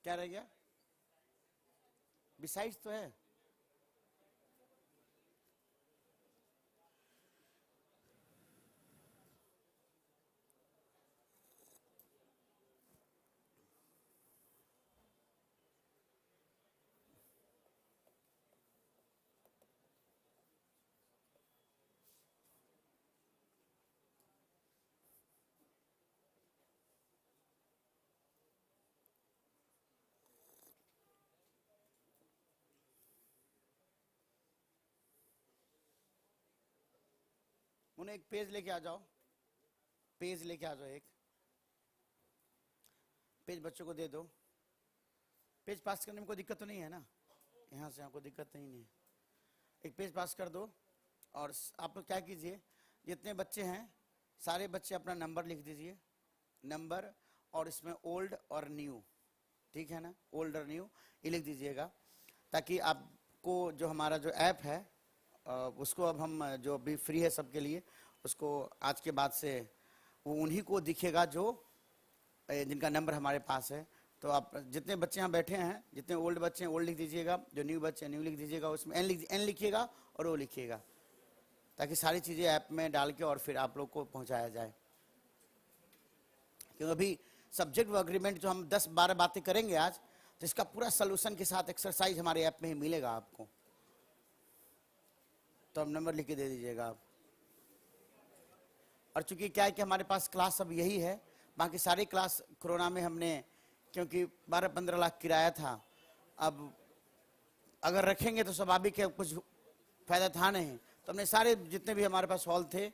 क्या रह गया? बिसाइड्स तो है। उन्हें एक पेज लेके आ जाओ, पेज लेके आ जाओ, एक पेज बच्चों को दे दो। पेज पास करने में कोई दिक्कत तो नहीं है ना? यहाँ से कोई दिक्कत नहीं है। एक पेज पास कर दो। और आप लोग क्या कीजिए, जितने बच्चे हैं सारे बच्चे अपना नंबर लिख दीजिए, नंबर, और इसमें ओल्ड और न्यू, ठीक है ना, ओल्ड और न्यू ये लिख दीजिएगा, ताकि आपको जो हमारा जो ऐप है उसको अब हम जो अभी फ्री है सबके लिए, उसको आज के बाद से वो उन्हीं को दिखेगा जो जिनका नंबर हमारे पास है। तो आप जितने बच्चे यहाँ बैठे हैं, जितने ओल्ड बच्चे हैं ओल्ड लिख दीजिएगा, जो न्यू बच्चे हैं न्यू लिख दीजिएगा, उसमें एन लिखिएगा और ओ लिखिएगा, ताकि सारी चीज़ें ऐप में डाल के और फिर आप लोग को पहुँचाया जाए। क्योंकि अभी सब्जेक्ट व अग्रीमेंट जो हम 10-12 बातें करेंगे आज, तो इसका पूरा सोल्यूशन के साथ एक्सरसाइज हमारे ऐप में ही मिलेगा आपको। तो हम नंबर लिख के दे दीजिएगा आप। और चूंकि क्या है कि हमारे पास क्लास अब यही है, बाकी सारी क्लास कोरोना में हमने, क्योंकि 12-15 लाख किराया था, अब अगर रखेंगे तो स्वाभाविक है कुछ फायदा था नहीं, तो हमने सारे जितने भी हमारे पास हॉल थे,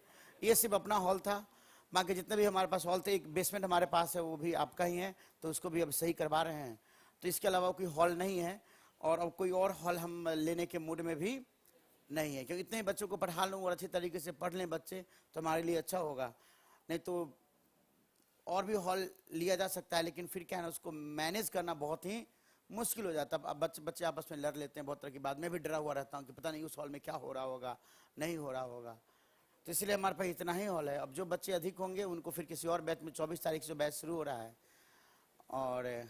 ये सिर्फ अपना हॉल था, बाकी जितने भी हमारे पास हॉल थे, एक बेसमेंट हमारे पास है वो भी आपका ही है, तो उसको भी अब सही करवा रहे हैं। तो इसके अलावा कोई हॉल नहीं है, और अब कोई और हॉल हम लेने के मूड में भी नहीं है, क्योंकि इतने बच्चों को पढ़ा लूँ और अच्छी तरीके से पढ़ लें बच्चे तो हमारे लिए अच्छा होगा। नहीं तो और भी हॉल लिया जा सकता है, लेकिन फिर क्या है ना, उसको मैनेज करना बहुत ही मुश्किल हो जाता है। अब बच्चे आपस में लड़ लेते हैं बहुत तरह की बात, मैं भी डरा हुआ रहता हूँ कि पता नहीं उस हॉल में क्या हो रहा होगा, नहीं हो रहा होगा। तो इसलिए हमारे पास इतना ही हॉल है। अब जो बच्चे अधिक होंगे उनको फिर किसी और बैच में 24 तारीख से बैच शुरू हो रहा है, और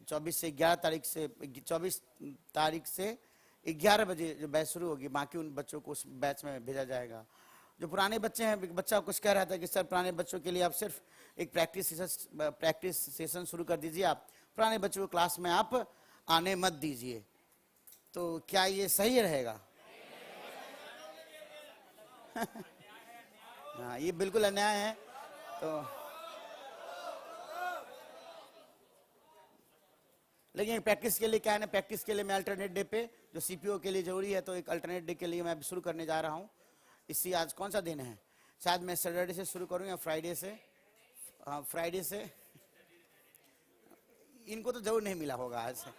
24 से 11 तारीख से 24 तारीख से 11 बजे जो बैच शुरू होगी, बाकी उन बच्चों को उस बैच में भेजा जाएगा। जो पुराने बच्चे हैं, बच्चा कुछ कह रहा था कि सर पुराने बच्चों के लिए आप सिर्फ एक प्रैक्टिस सेशन शुरू कर दीजिए, आप पुराने बच्चों को क्लास में आप आने मत दीजिए। तो क्या ये सही रहेगा? हाँ, ये बिल्कुल अन्याय है। तो लेकिन प्रैक्टिस के लिए क्या है ना, प्रैक्टिस के लिए मैं अल्टरनेट डे पे जो सीपीओ के लिए जरूरी है, तो एक अल्टरनेट डे के लिए मैं शुरू करने जा रहा हूँ। इसी आज कौन सा दिन है, शायद मैं सैटरडे से शुरू करूँ या फ्राइडे से। हाँ, फ्राइडे से। इनको तो जरूर नहीं मिला होगा आज से।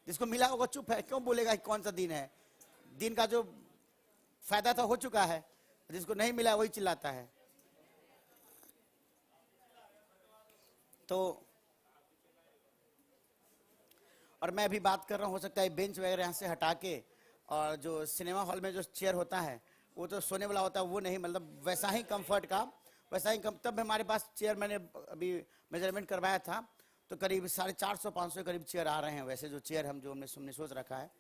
जिसको मिला होगा चुप है, क्यों बोलेगा कि कौन सा दिन है? दिन का जो फायदा था हो चुका है, जिसको नहीं मिला वही चिल्लाता है। तो और मैं अभी बात कर रहा हूँ, हो सकता है बेंच वगैरह यहाँ से हटा के, और जो सिनेमा हॉल में जो चेयर होता है वो तो सोने वाला होता है, वो नहीं, मतलब वैसा ही कंफर्ट का, वैसा ही तब हमारे पास चेयर, मैंने अभी मेजरमेंट करवाया था, तो करीब 450-500 करीब चेयर आ रहे हैं। वैसे जो चेयर हमने सोच रखा है,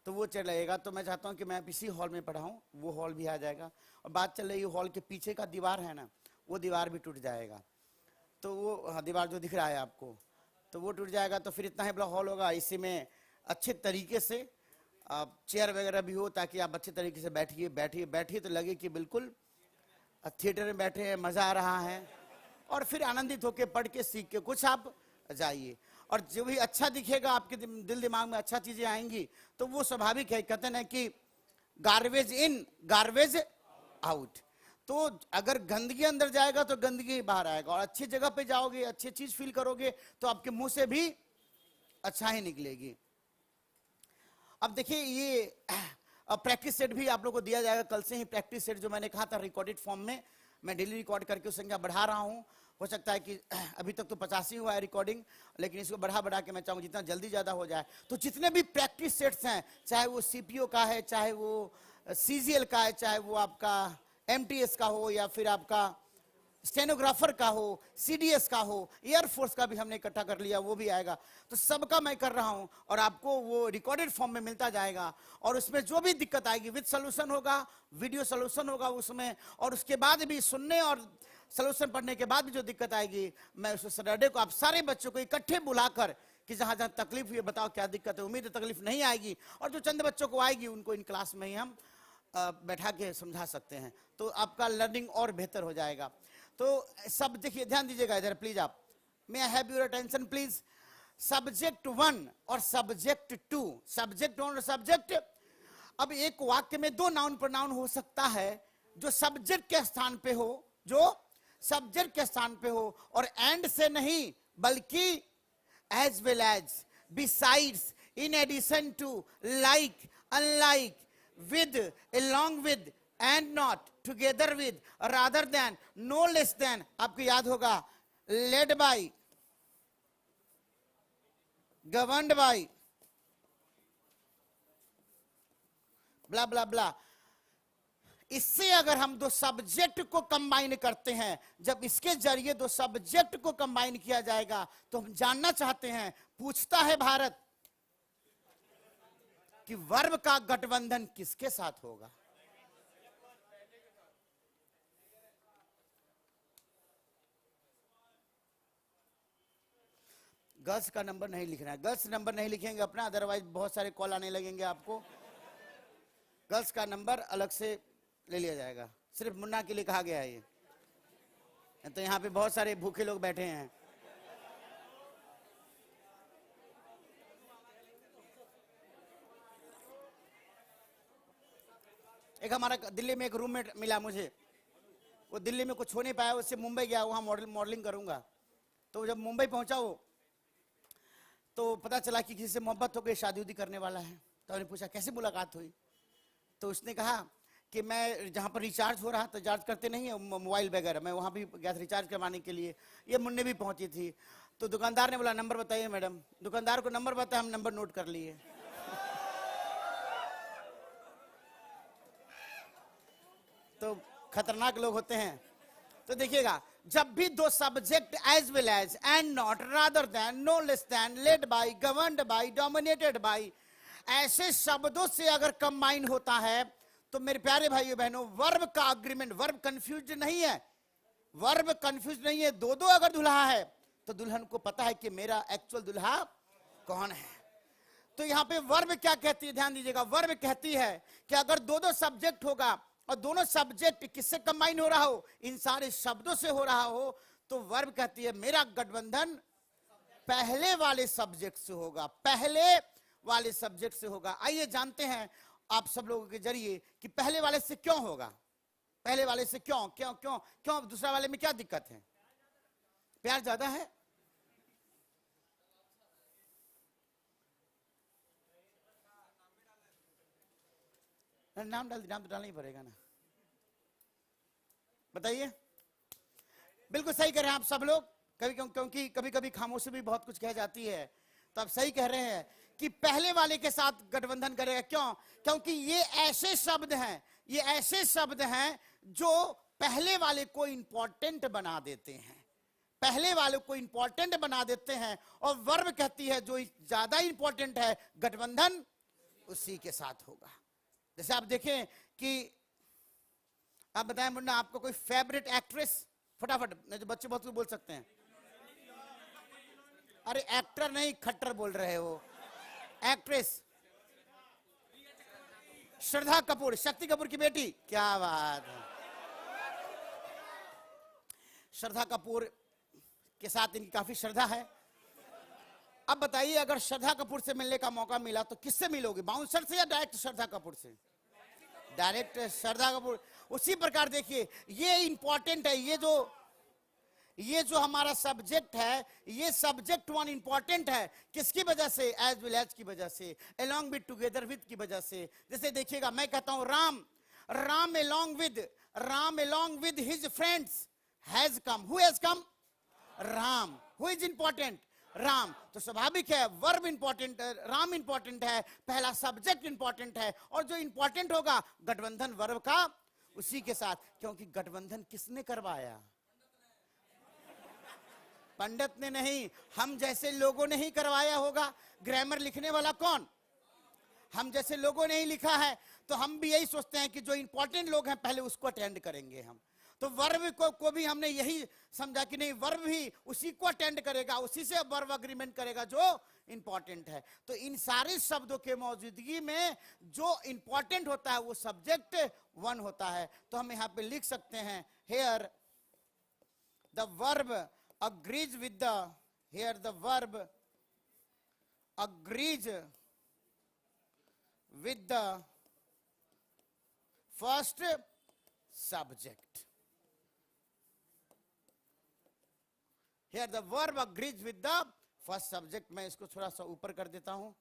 तो वो चेयर लगेगा। तो मैं चाहता हूँ कि मैं इसी हॉल में पढ़ाऊँ, वो हॉल भी आ जाएगा। और बात चल रही है हॉल के पीछे का दीवार है ना, वो दीवार भी टूट जाएगा। तो वो दीवार जो दिख रहा है आपको, तो वो टूट जाएगा, तो फिर इतना ही बड़ा हॉल होगा। इसी में अच्छे तरीके से चेयर वगैरह भी हो, ताकि आप अच्छे तरीके से बैठिए तो लगे कि बिल्कुल थिएटर में बैठे हैं, मजा आ रहा है, और फिर आनंदित होकर पढ़ के सीख के कुछ आप जाइए। और जो भी अच्छा दिखेगा, आपके दिल दिमाग में अच्छा चीजें आएंगी, तो वो स्वाभाविक है। कहते हैं कि गार्बेज इन गार्बेज आउट। तो अगर गंदगी अंदर जाएगा तो गंदगी बाहर आएगा, और अच्छी जगह पे जाओगे, अच्छी चीज फील करोगे, तो आपके मुंह से भी अच्छा ही निकलेगी। अब देखिए, ये प्रैक्टिस सेट भी आप लोगों को दिया जाएगा कल से ही। प्रैक्टिस सेट जो मैंने कहा था रिकॉर्डेड फॉर्म में, मैं डेली रिकॉर्ड करके उस संख्या बढ़ा रहा हूँ। हो सकता है कि अभी तक तो 50 ही हुआ है रिकॉर्डिंग, लेकिन इसको बढ़ा के मैं चाहूँ जितना जल्दी ज़्यादा हो जाए। तो जितने भी प्रैक्टिस सेट्स हैं, चाहे वो सीपीओ का है, चाहे वो सीजीएल का है, चाहे वो आपका एमटीएस का हो, या फिर आपका स्टेनोग्राफर का हो, सीडीएस का हो, एयरफोर्स का भी हमने इकट्ठा कर लिया, वो भी आएगा। तो सबका मैं कर रहा हूं, और आपको वो रिकॉर्डेड फॉर्म में मिलता जाएगा। और उसमें जो भी दिक्कत आएगी विद सोल्यूशन होगा, वीडियो सोल्यूशन होगा उसमें, और उसके बाद भी सुनने और सोल्यूशन पढ़ने के बाद भी जो दिक्कत आएगी, मैं उस सैटरडे को आप सारे बच्चों को इकट्ठे बुलाकर कि जहां जहां तकलीफ हुई बताओ क्या दिक्कत है। उम्मीद है तकलीफ नहीं आएगी, और जो चंद बच्चों को आएगी उनको इन क्लास में ही हम बैठा के समझा सकते हैं, तो आपका लर्निंग और बेहतर हो जाएगा। तो सब देखिए, ध्यान दीजिएगा इधर प्लीज। आप, may I have your attention please. Subject 1 और सब्जेक्ट 2, सब्जेक्ट 1 और सब्जेक्ट। अब एक वाक्य में 2 नाउन प्रोनाउन हो सकता है जो सब्जेक्ट के स्थान पे हो, जो सब्जेक्ट के स्थान पे हो, और एंड से नहीं बल्कि as well as, besides, in addition to, like, unlike, with, along with, and not, together with, rather than, no less than, आपको याद होगा, led by, governed by, blah blah ब्ला। इससे अगर हम दो सब्जेक्ट को कंबाइन करते हैं, जब इसके जरिए दो सब्जेक्ट को कंबाइन किया जाएगा, तो हम जानना चाहते हैं, पूछता है भारत कि वर्ब का गठबंधन किसके साथ होगा। गर्ल्स का नंबर नहीं लिखना है, गर्ल्स नंबर नहीं लिखेंगे अपना, अदरवाइज बहुत सारे कॉल आने लगेंगे आपको। गर्ल्स का नंबर अलग से ले लिया जाएगा, सिर्फ मुन्ना के लिए कहा गया है ये। तो यहाँ पे बहुत सारे भूखे लोग बैठे हैं। एक हमारा दिल्ली में एक रूममेट मिला मुझे, वो दिल्ली में कुछ हो नहीं पाया, उससे मुंबई गया, वहाँ मॉडलिंग करूंगा। तो जब मुंबई पहुंचा वो, तो पता चला कि किसी से मोहब्बत हो गई, शादी उदी करने वाला है। तो मैंने पूछा कैसे मुलाकात हुई, तो उसने कहा कि मैं जहाँ पर रिचार्ज हो रहा था, रिचार्ज करते नहीं है मोबाइल वगैरह, मैं वहाँ भी गया था रिचार्ज करवाने के लिए। ये मुन्ने भी पहुंची थी, तो दुकानदार ने बोला नंबर बताइए मैडम। दुकानदार को नंबर बताया, हम नंबर नोट कर लिए। तो खतरनाक लोग होते हैं। तो देखिएगा, जब भी दो subject as well as, and not, rather than, no less than, led by, governed by, dominated by, ऐसे शब्दों से अगर कंबाइन होता है, तो मेरे प्यारे भाइयों बहनों, वर्ब का अग्रीमेंट, वर्ब कंफ्यूज नहीं है, वर्ब कंफ्यूज नहीं है। दो दो अगर दुल्हा है, तो दुल्हन को पता है कि मेरा एक्चुअल दुल्हा कौन है। तो यहां पे वर्ब क्या कहती है, ध्यान दीजिएगा, वर्ब कहती है कि अगर दो दो सब्जेक्ट होगा और दोनों सब्जेक्ट किससे कंबाइन हो रहा हो, इन सारे शब्दों से हो रहा हो, तो वर्ब कहती है मेरा गठबंधन पहले वाले सब्जेक्ट से होगा, पहले वाले सब्जेक्ट से होगा। आइए जानते हैं आप सब लोगों के जरिए कि पहले वाले से क्यों होगा, पहले वाले से क्यों क्यों क्यों क्यों, दूसरा वाले में क्या दिक्कत है, प्यार ज्यादा है। नाम डाल, नाम तो डालना ही पड़ेगा ना, बताइए। बिल्कुल सही कह रहे हैं आप सब लोग, क्योंकि कभी कभी खामोशी भी बहुत कुछ कह जाती है। तो आप सही कह रहे हैं कि पहले वाले के साथ गठबंधन करेगा। क्यों? क्योंकि ये ऐसे शब्द हैं, ये ऐसे शब्द हैं जो पहले वाले को इंपॉर्टेंट बना देते हैं, पहले वाले को इंपॉर्टेंट बना देते हैं। और वर्ब कहती है जो ज्यादा इंपॉर्टेंट है, गठबंधन उसी के साथ होगा। जैसे आप देखें कि आप बताएं मुन्ना, आपको कोई फेवरेट एक्ट्रेस, फटाफट, नहीं तो बच्चे बहुत कुछ बोल सकते हैं। अरे एक्टर नहीं, खट्टर बोल रहे हो, एक्ट्रेस। श्रद्धा कपूर, शक्ति कपूर की बेटी, क्या बात है। श्रद्धा कपूर के साथ इनकी काफी श्रद्धा है। अब बताइए, अगर श्रद्धा कपूर से मिलने का मौका मिला तो किससे मिलोगे, बाउंसर से या डायरेक्ट श्रद्धा कपूर से? डायरेक्ट श्रद्धा कपूर। उसी प्रकार देखिए, ये इंपॉर्टेंट है, ये जो हमारा सब्जेक्ट है, ये सब्जेक्ट वन इंपॉर्टेंट है। किसकी वजह से? एज वेल एज की वजह से, अलोंग विद, टुगेदर विद की वजह से। जैसे देखिएगा, मैं कहता हूं Ram, Ram along with his friends has come. Who has come? Ram. Who is important? Ram. तो स्वाभाविक है वर्ब इंपॉर्टेंट, राम इंपॉर्टेंट है, पहला सब्जेक्ट इंपॉर्टेंट है, और जो इंपॉर्टेंट होगा गठबंधन वर्ब का उसी के साथ। क्योंकि गठबंधन किसने करवाया? पंडित ने नहीं, हम जैसे लोगों ने ही करवाया होगा। ग्रामर लिखने वाला कौन? हम जैसे लोगों ने ही लिखा है। तो हम भी यही सोचते हैं कि जो इंपॉर्टेंट लोग हैं पहले उसको अटेंड करेंगे हम। तो वर्ब को भी हमने यही समझा कि नहीं, वर्ब भी उसी को अटेंड करेगा, उसी से वर्ब अग्रीमेंट करेगा जो इंपॉर्टेंट है। तो इन सारे शब्दों के मौजूदगी में जो इंपॉर्टेंट होता है वो सब्जेक्ट वन होता है। तो हम यहां पे लिख सकते हैं, here the verb agrees with the, here the verb agrees with the first subject. Here the verb agrees with the first subject. मैं इसको थोड़ा सा ऊपर कर देता हूं।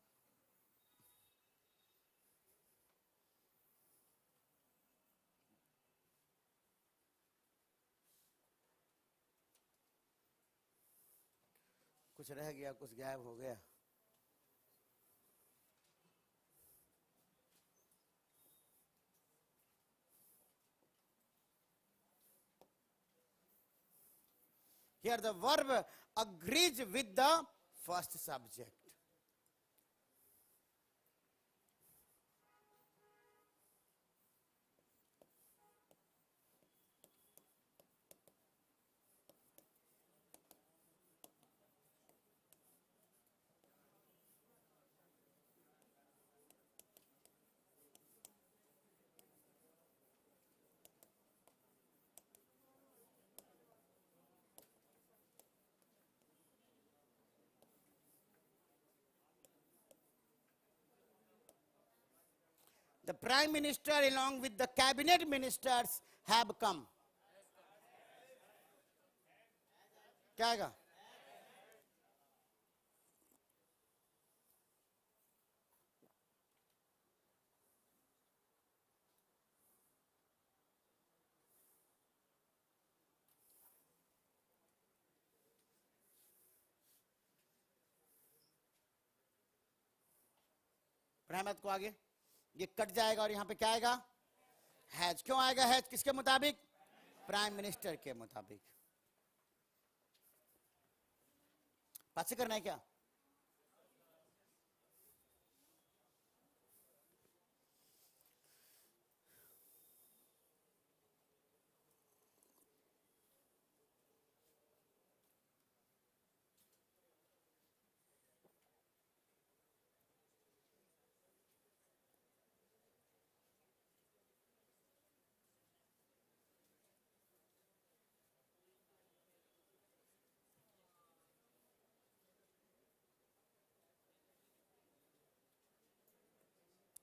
कुछ रह गया, कुछ गायब हो गया। Here the verb agrees with the first subject. The Prime Minister along with the cabinet ministers have come. क्या आएगा? रहमत को आगे ये कट जाएगा और यहां पे क्या आएगा? हैज। क्यों आएगा हैज? किसके मुताबिक? प्राइम मिनिस्टर के मुताबिक। पास से करना है क्या?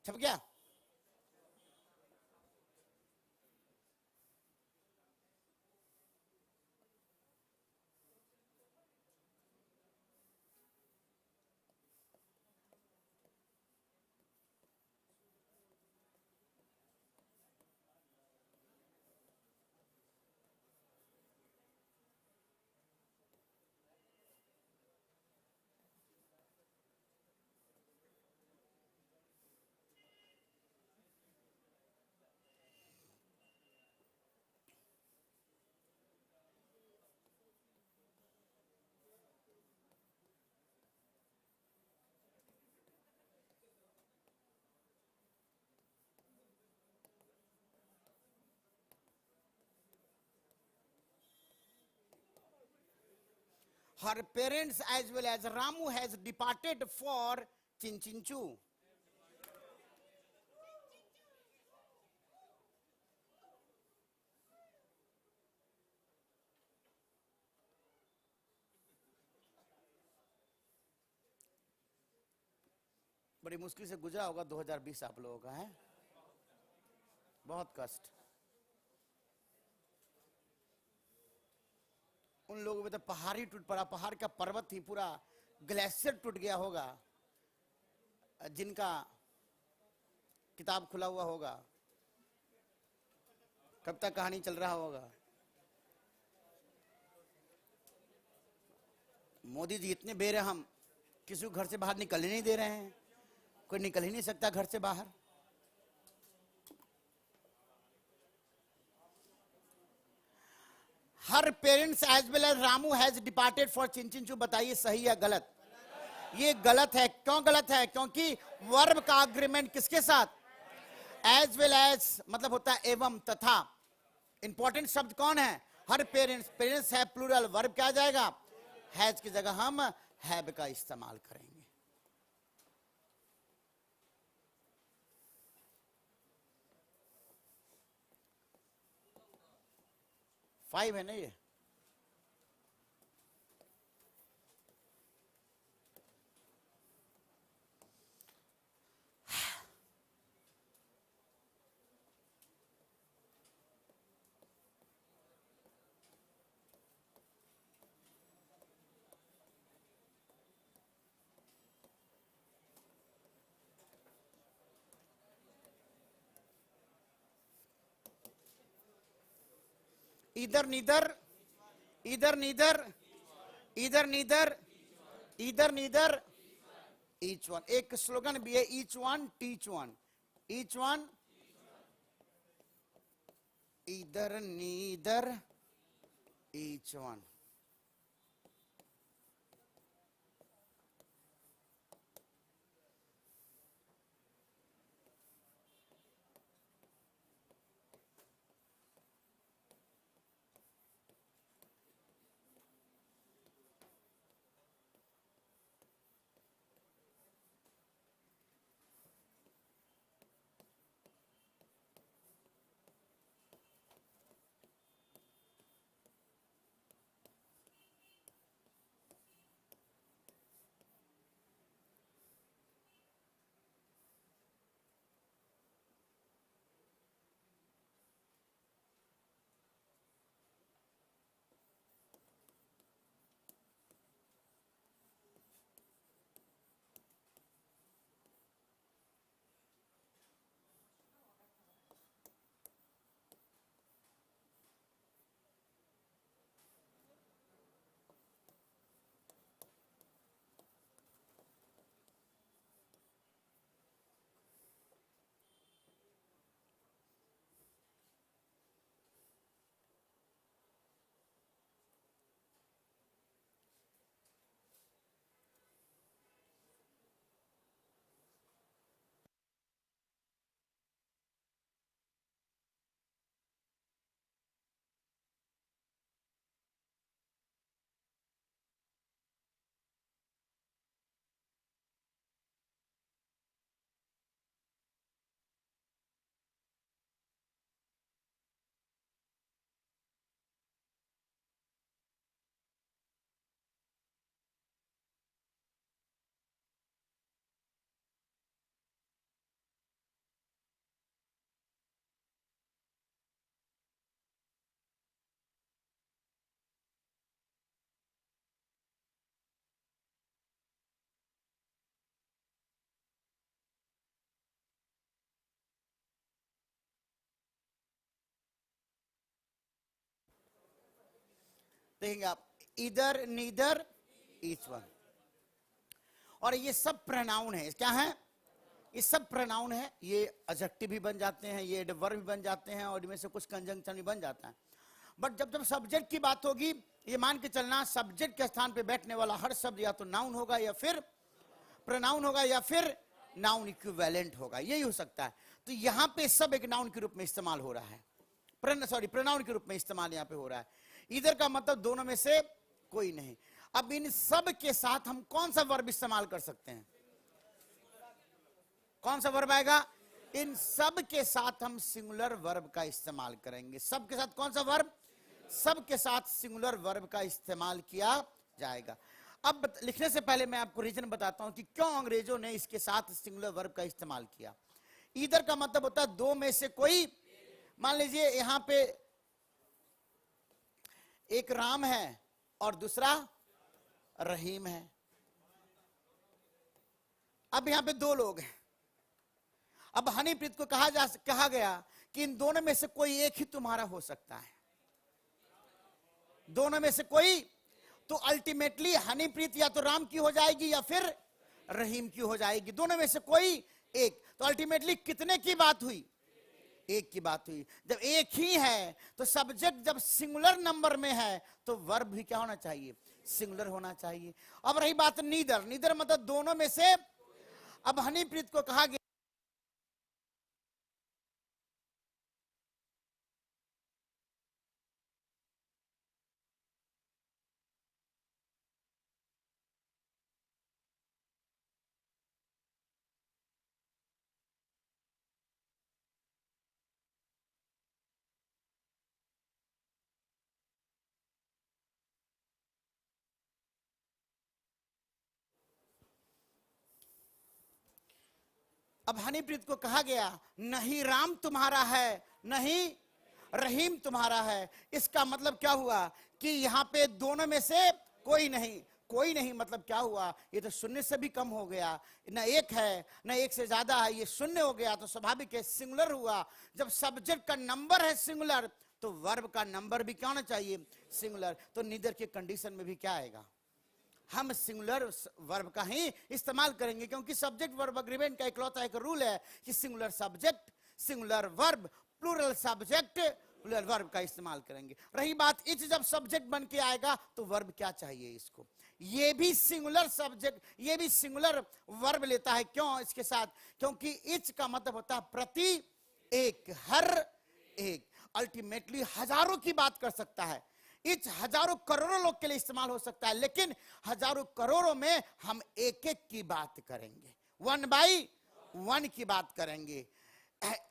छप गया? Her parents as well as Ramu has departed for Chinchinchu. बड़ी मुश्किल से गुजरा होगा 2020 आप लोगों का, है बहुत कष्ट। उन लोगों में तो पहाड़ ही टूट पड़ा, पहाड़ का पर्वत ही पूरा ग्लेशियर टूट गया होगा, जिनका किताब खुला हुआ होगा, कब तक कहानी चल रहा होगा। मोदी जी इतने बेरहम, किसी को घर से बाहर निकलने नहीं दे रहे हैं, कोई निकल ही नहीं सकता घर से बाहर। Her parents as well as Ramu has departed for Chinchinchu. बताइए सही है गलत? ये गलत है। क्यों गलत है? क्योंकि वर्ब का अग्रीमेंट किसके साथ? एज वेल एज मतलब होता है एवं तथा। इंपॉर्टेंट शब्द कौन है? हर पेरेंट्स। पेरेंट्स है प्लूरल, वर्ब क्या आ जाएगा? हैज की जगह हम हैव का इस्तेमाल करेंगे। 5 है ना ये? Either neither, either neither, either neither, either neither each one. एक स्लोगन भी है, each one teach one, each one either neither each one. देखेंगे आप, इधर नीदर ईच वन। और ये सब प्रोनाउन है, क्या है? ये सब प्रोनाउन है। ये एडजेक्टिव भी बन जाते हैं, ये वर्ब भी बन जाते हैं, और इनमें से कुछ कंजंक्शन भी बन जाता है। बट जब जब सब्जेक्ट की बात होगी, ये मान के चलना सब्जेक्ट के स्थान पे बैठने वाला हर शब्द या तो नाउन होगा, या फिर प्रोनाउन होगा, या फिर नाउन इक्विवेलेंट होगा, यही हो सकता है। तो यहां पे सब एक नाउन के रूप में इस्तेमाल हो रहा है, प्रोनाउन के रूप में इस्तेमाल यहां पे हो रहा है। इधर का मतलब दोनों में से कोई नहीं। अब इन सब के साथ हम कौन सा वर्ब इस्तेमाल कर सकते हैं? कौन सा वर्ब आएगा? इन सब के साथ हम सिंगुलर वर्ब का इस्तेमाल करेंगे। सब के साथ कौन सा वर्ब? सब के साथ सिंगुलर वर्ब का इस्तेमाल किया जाएगा। अब लिखने से पहले मैं आपको रीजन बताता हूं कि क्यों अंग्रेजों ने इसके साथ सिंगुलर वर्ब का इस्तेमाल किया। इधर का मतलब होता है दो में से कोई। मान लीजिए यहां पे एक राम है और दूसरा रहीम है। अब यहां पे दो लोग हैं। अब हनीप्रीत को कहा गया कि इन दोनों में से कोई एक ही तुम्हारा हो सकता है, दोनों में से कोई। तो अल्टीमेटली हनीप्रीत या तो राम की हो जाएगी या फिर रहीम की हो जाएगी, दोनों में से कोई एक। तो अल्टीमेटली कितने की बात हुई? एक की बात हुई। जब एक ही है तो सब्जेक्ट जब सिंगुलर नंबर में है तो वर्ब भी क्या होना चाहिए? सिंगुलर होना चाहिए। अब रही बात नीदर, नीदर मतलब दोनों में से। अब हनीप्रीत को कहा गया अब हनीप्रीत को कहा गया नहीं राम तुम्हारा है, नहीं रहीम तुम्हारा है। इसका मतलब क्या हुआ कि यहां पे दोनों में से कोई नहीं। कोई नहीं मतलब क्या हुआ? ये तो शून्य से भी कम हो गया, न एक है न एक से ज्यादा है, ये शून्य हो गया। तो स्वाभाविक है सिंगुलर हुआ। जब सब्जेक्ट का नंबर है सिंगुलर तो वर्ब का नंबर भी क्या होना चाहिए? सिंगुलर। तो नीदर के कंडीशन में भी क्या आएगा? हम सिंगुलर वर्ब का ही इस्तेमाल करेंगे, क्योंकि सब्जेक्ट वर्ब एग्रीमेंट का इकलौता एक रूल है कि singular subject, singular verb, plural subject, plural verb का इस्तेमाल करेंगे। रही बात इच, जब सब्जेक्ट बन के आएगा तो वर्ब क्या चाहिए इसको, ये भी सिंगुलर सब्जेक्ट, ये भी सिंगुलर वर्ब लेता है। क्यों इसके साथ? क्योंकि इच का मतलब होता है प्रति एक, हर एक, अल्टीमेटली हजारों की बात कर सकता है। इच हजारों करोड़ों लोग के लिए इस्तेमाल हो सकता है, लेकिन हजारों करोड़ों में हम एक एक की बात करेंगे, वन बाई वन की बात करेंगे।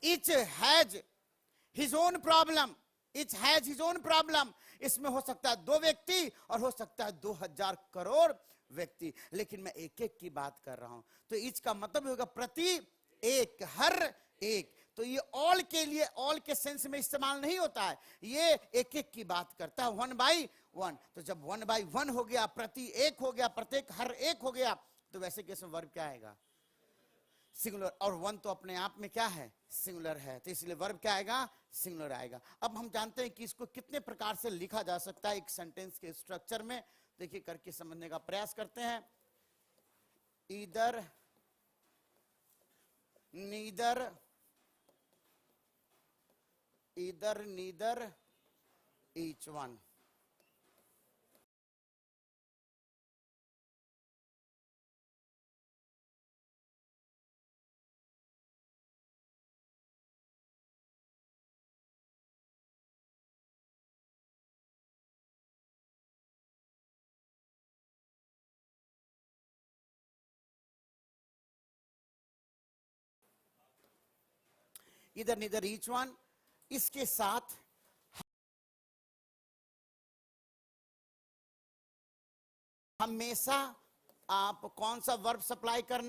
Etch has his own problem, etch has his own problem, इसमें हो सकता है 2 व्यक्ति और हो सकता है 2000 करोड़ व्यक्ति, लेकिन मैं एक एक की बात कर रहा हूं। तो इच का मतलब होगा प्रति एक, हर एक। तो ये ऑल के लिए, ऑल के सेंस में इस्तेमाल नहीं होता है, ये एक एक की बात करता है, वन बाई वन। तो जब वन बाई वन हो गया, प्रति एक हो गया, प्रत्येक हर एक हो गया, तो वैसे केस में वर्ब क्या आएगा? सिंगुलर। और वन तो अपने आप में क्या है? सिंगुलर है, तो इसलिए वर्ब क्या आएगा? सिंगुलर आएगा। अब हम जानते हैं कि इसको कितने प्रकार से लिखा जा सकता है एक सेंटेंस के स्ट्रक्चर में। देखिए करके समझने का प्रयास करते हैं। Either, neither, either, neither, each one. Either, neither, each one. इसके साथ हमेशा आप कौन सा वर्ब सप्लाई करना,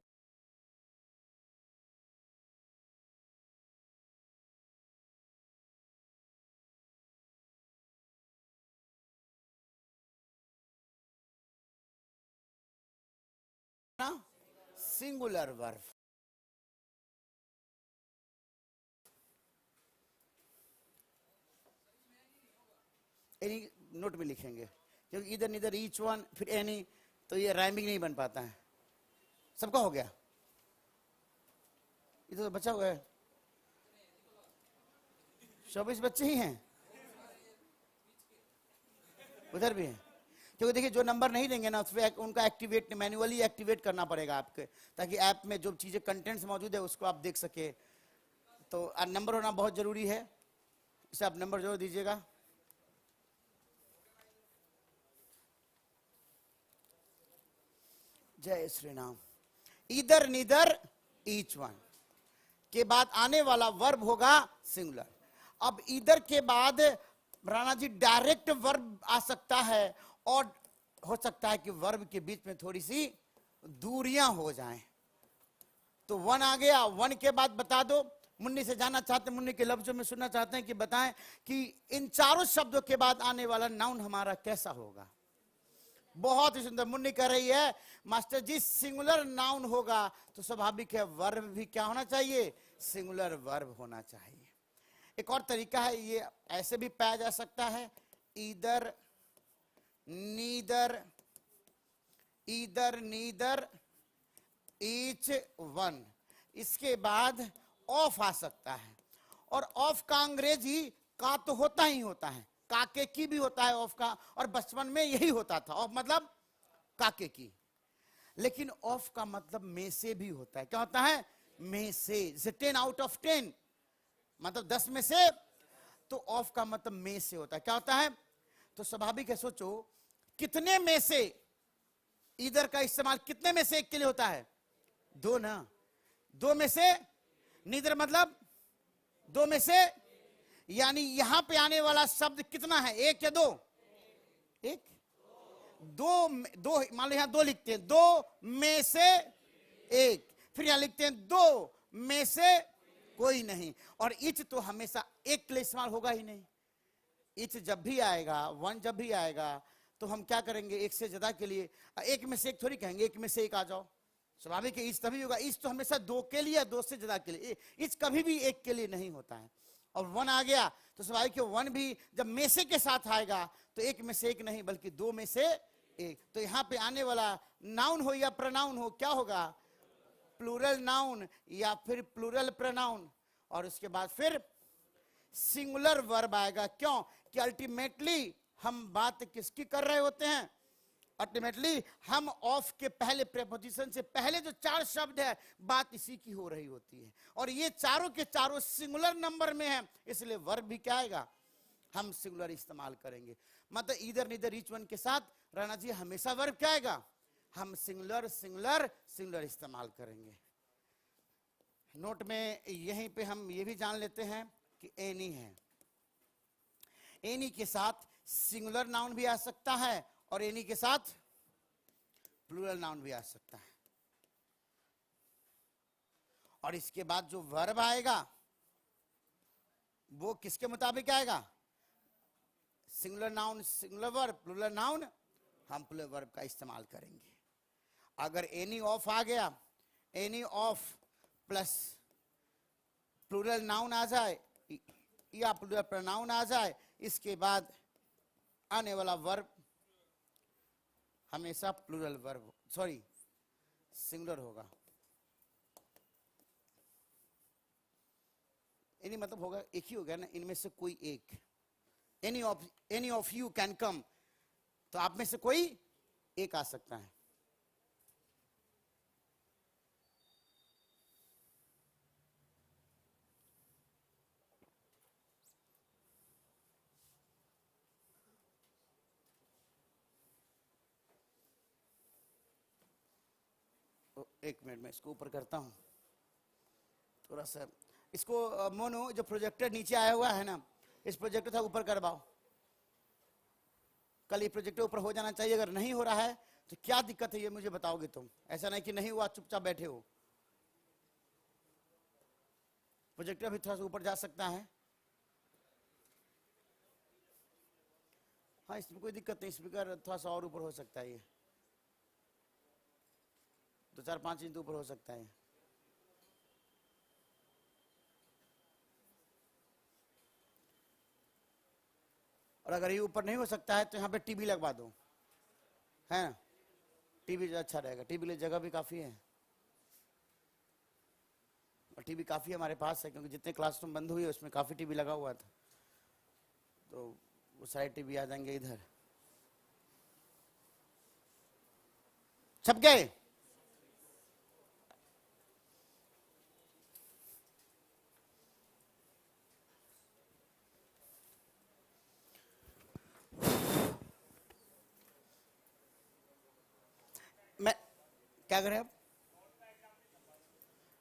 सिंगुलर वर्ब। एनी नोट में लिखेंगे, क्योंकि इधर निधर ईच वन फिर एनी, तो ये राइमिंग नहीं बन पाता है। सबका हो गया? इधर तो बचा हुआ है, 24 बच्चे ही हैं, उधर भी है। क्योंकि देखिए जो नंबर नहीं देंगे ना उसमें उनका एक्टिवेट, मैन्युअली एक्टिवेट करना पड़ेगा आपके, ताकि ऐप में जो चीजें कंटेंट्स मौजूद है उसको आप देख सके। तो नंबर होना बहुत जरूरी है, इसे आप नंबर जरूर दीजिएगा। जय श्री राम। इधर निधर ईच वन के बाद आने वाला वर्ब होगा सिंगुलर। अब इधर के बाद राणा जी डायरेक्ट वर्ब आ सकता है, और हो सकता है कि वर्ब के बीच में थोड़ी सी दूरियां हो जाएं। तो वन आ गया, वन के बाद बता दो, मुन्नी से जानना चाहते हैं, मुन्नी के लफ्जों में सुनना चाहते हैं कि बताएं कि इन चारों शब्दों के बाद आने वाला नाउन हमारा कैसा होगा। बहुत ही सुंदर। मुन्नी कह रही है मास्टर जी सिंगुलर नाउन होगा तो स्वाभाविक है वर्ब भी क्या होना चाहिए? सिंगुलर वर्ब होना चाहिए। एक और तरीका है, ये ऐसे भी पाया जा सकता है, either neither, either neither each one, इसके बाद ऑफ आ सकता है। और ऑफ का अंग्रेजी का तो होता ही होता है, काके की भी होता है ऑफ का, और बचपन में यही होता था, ऑफ मतलब काके की। लेकिन ऑफ का मतलब में से भी होता है। क्या होता है? में से। 10 आउट ऑफ 10 मतलब 10 में से, तो ऑफ का मतलब में से होता है। क्या होता है? तो स्वाभाविक है, सोचो कितने में से, इधर का इस्तेमाल कितने में से एक के लिए होता है? 2 ना, 2 में से। नीदर मतलब 2 में से, यानी यहां पे आने वाला शब्द कितना है? 1 या 2? 1, 2 मान लो यहां 2 लिखते हैं, 2 में से 1। फिर यहां लिखते हैं 2 में से कोई नहीं। और इच तो हमेशा एक के लिए इस्तेमाल होगा ही नहीं। इच जब भी आएगा, वन जब भी आएगा, तो हम क्या करेंगे? एक से ज्यादा के लिए, एक में से एक थोड़ी कहेंगे, एक में से एक आ जाओ। स्वाभाविक है इच तभी होगा। इच तो हमेशा 2 के लिए, 2 से ज्यादा के लिए। इच कभी भी एक के लिए नहीं होता है। और वन आ गया तो स्वाभाविक है वन भी जब में से के साथ आएगा तो एक में से एक नहीं बल्कि 2 में से एक। तो यहां पे आने वाला नाउन हो या प्रनाउन हो, क्या होगा? प्लूरल नाउन या फिर प्लूरल प्रनाउन। और उसके बाद फिर सिंगुलर वर्ब आएगा। क्यों? कि अल्टीमेटली हम बात किसकी कर रहे होते हैं? अल्टीमेटली हम ऑफ के पहले, प्रेपोजिशन से पहले जो चार शब्द है, बात इसी की हो रही होती है। और ये चारों के चारों सिंगुलर नंबर में है, इसलिए वर्ब भी क्या आएगा? हम सिंगुलर इस्तेमाल करेंगे। मतलब इधर नीदर ईच वन के साथ राणा जी हमेशा वर्ब क्या आएगा? हम सिंगुलर सिंगुलर सिंगुलर इस्तेमाल करेंगे। नोट में यहीं पे हम ये भी जान लेते हैं कि एनी है, एनी के साथ सिंगुलर नाउन भी आ सकता है और एनी के साथ प्लूरल नाउन भी आ सकता है। और इसके बाद जो वर्ब आएगा वो किसके मुताबिक आएगा? Singular noun singular verb, plural noun हम प्लूरल वर्ब का इस्तेमाल करेंगे। अगर एनी ऑफ आ गया, any of plus plural noun आ जाए या प्लूरल प्रोनाउन आ जाए, इसके बाद आने वाला वर्ब हमेशा प्लूरल वर्ब, सॉरी सिंगुलर होगा। एनी मतलब होगा एक ही हो गया ना, इनमें से कोई एक। Any of you can come, तो आप में से कोई एक आ सकता है। तो एक मिनट में इसको ऊपर करता हूं थोड़ा सा। इसको मोनो जो प्रोजेक्टर नीचे आया हुआ है ना, इस प्रोजेक्टर था ऊपर करवाओ। कल ये प्रोजेक्टर ऊपर हो जाना चाहिए। अगर नहीं हो रहा है तो क्या दिक्कत है ये मुझे बताओगे तुम। ऐसा नहीं कि नहीं हुआ चुपचाप बैठे हो। प्रोजेक्टर भी थोड़ा सा ऊपर जा सकता है। हाँ इसमें कोई दिक्कत नहीं, स्पीकर थोड़ा सा और ऊपर हो सकता है, ये 2-4-5 इंच ऊपर हो सकता है। और अगर ये ऊपर नहीं हो सकता है तो यहाँ पे टीवी लगवा दो, है ना? टीवी अच्छा रहेगा, टीवी के लिए जगह भी काफी है और टीवी काफी हमारे पास है, क्योंकि जितने क्लासरूम बंद हुए उसमें काफी टीवी लगा हुआ था, तो वो सारे टीवी आ जाएंगे इधर। छप गए? मैं क्या करें अब?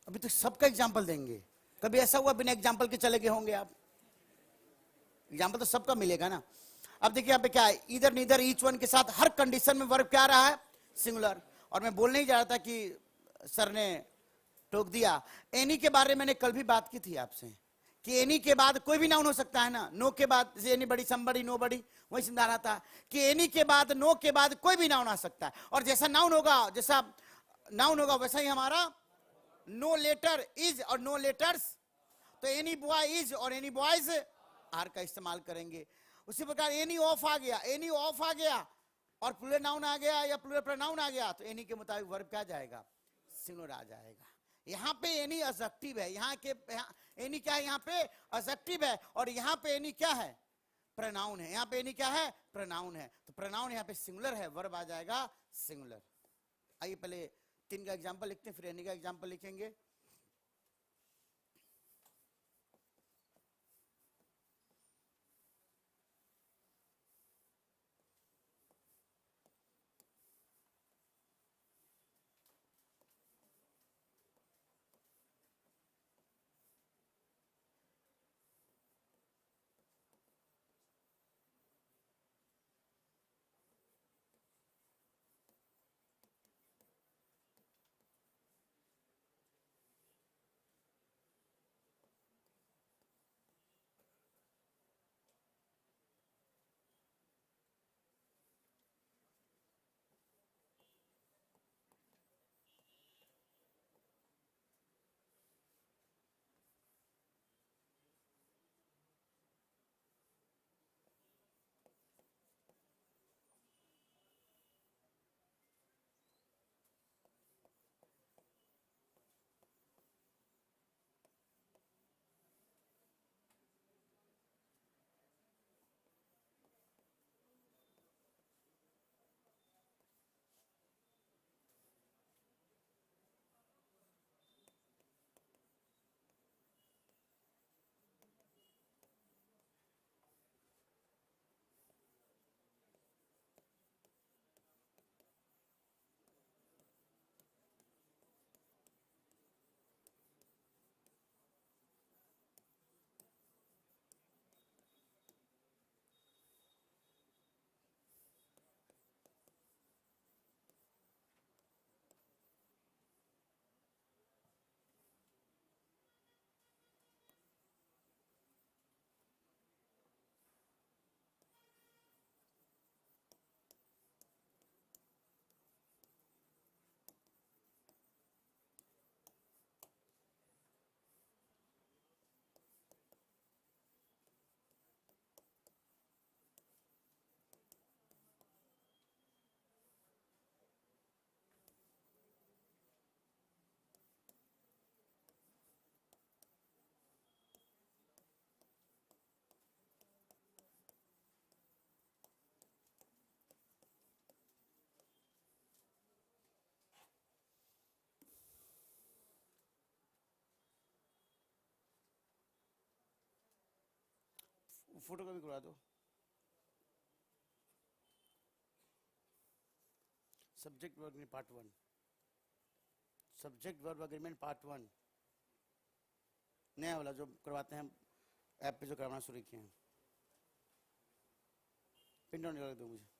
अभी तो सबका एग्जाम्पल देंगे। कभी ऐसा हुआ बिना एग्जाम्पल के चले गए होंगे आप? एग्जाम्पल तो सबका मिलेगा ना। अब देखिए यहाँ पे क्या है, इधर नीदर ईच वन के साथ हर कंडीशन में वर्ब क्या आ रहा है? सिंगुलर। और मैं बोलने ही जा रहा था कि सर ने टोक दिया। एनी के बारे में मैंने कल भी बात की थी आपसे कि एनी के बाद कोई भी नाउन हो सकता है ना। नो के बाद एनी बड़ी समबड़ी नो बड़ी, वही समझा रहा था कि एनी के बाद नो के बाद कोई भी नाउन आ सकता है। और जैसा नाउन होगा, जैसा नाउन होगा वैसा ही हमारा नो लेटर इज और नो लेटर्स। तो एनी बॉय इज और एनी बॉयज आर का इस्तेमाल करेंगे। उसी प्रकार एनी ऑफ आ गया, एनी ऑफ आ गया और प्लूरल नाउन आ गया या प्लूरल प्रोनाउन आ गया, तो एनी के मुताबिक वर्ब क्या जाएगा? सिंगुलर आ जाएगा। यहाँ पे एनी एडजेक्टिव है, यहाँ के एनी क्या है? यहाँ पे एडजेक्टिव है। और यहाँ पे एनी क्या है? प्रोनाउन है। यहाँ पे एनी क्या है? प्रोनाउन है। तो प्रोनाउन यहाँ पे सिंगुलर है, वर्ब आ जाएगा सिंगुलर। आइए पहले 3 का एग्जाम्पल लिखते हैं, फिर एनी का एग्जाम्पल लिखेंगे। फोटो कॉपी करवा दो। Subject verb agreement part 1, subject verb agreement part 1 नया वाला जो करवाते हैं ऐप पे, जो करवाना शुरू किए हैं। प्रिंट आउट निकाल दो मुझे।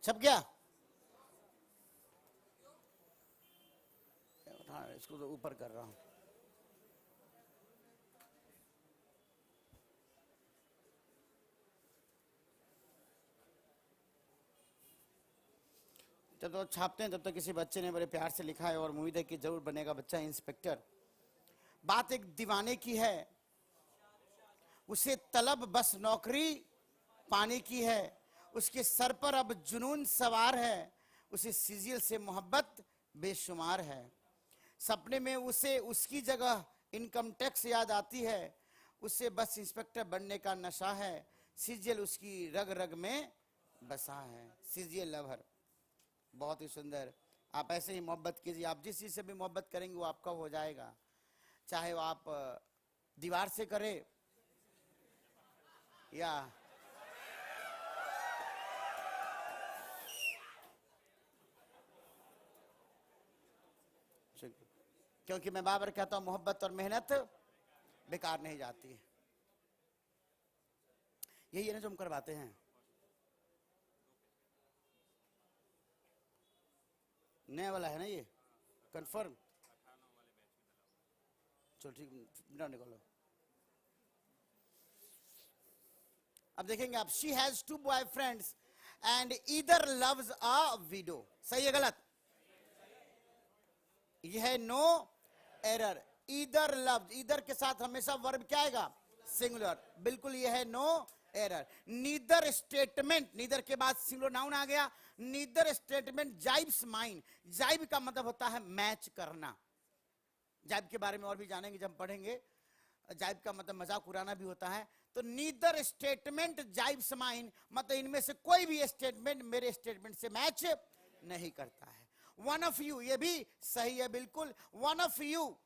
छप गया? हाँ, इसको तो ऊपर कर रहा हूं। जब तो छापते हैं तब तक किसी बच्चे ने बड़े प्यार से लिखा है और उम्मीद है कि जरूर बनेगा बच्चा इंस्पेक्टर। बात एक दीवाने की है, उसे तलब बस नौकरी पाने की है, उसके सर पर अब जुनून सवार है, उसे सीजीएल से मोहब्बत बेशुमार है। सपने में उसे उसकी जगह इनकम टैक्स याद आती है, उसे बस इंस्पेक्टर बनने का नशा है, सीजीएल उसकी रग रग में बसा है। सीजीएल लवर, बहुत ही सुंदर। आप ऐसे ही मोहब्बत कीजिए, आप जिस चीज से भी मोहब्बत करेंगे वो आपका हो जाएगा, चाहे वो आप दीवार से करें या क्योंकि मैं बार बार कहता हूं मोहब्बत और मेहनत बेकार नहीं जाती है। यही है ना जो हम करवाते हैं। नया वाला है ना ये, कंफर्म? चलो ठीक, निकालो। अब देखेंगे आप, she has 2 boyfriends and either loves a widow. सही है गलत? यह है no error. Either loves, either के साथ हमेशा वर्ब क्या आएगा? सिंगुलर। बिल्कुल यह है no error. Neither statement, neither के बाद सिंगुलर नाउन आ गया। नीदर स्टेटमेंट जाइब्स माइंड, जाइब का मतलब होता है मैच करना। जाइब के बारे में और भी जानेंगे जब पढ़ेंगे। जाइब का मतलब मजाक उड़ाना भी होता है। तो नीदर स्टेटमेंट जाइब्स माइंड मतलब इनमें से कोई भी स्टेटमेंट मेरे स्टेटमेंट से मैच नहीं करता है। वन ऑफ यू, ये भी सही है बिल्कुल। वन ऑफ यू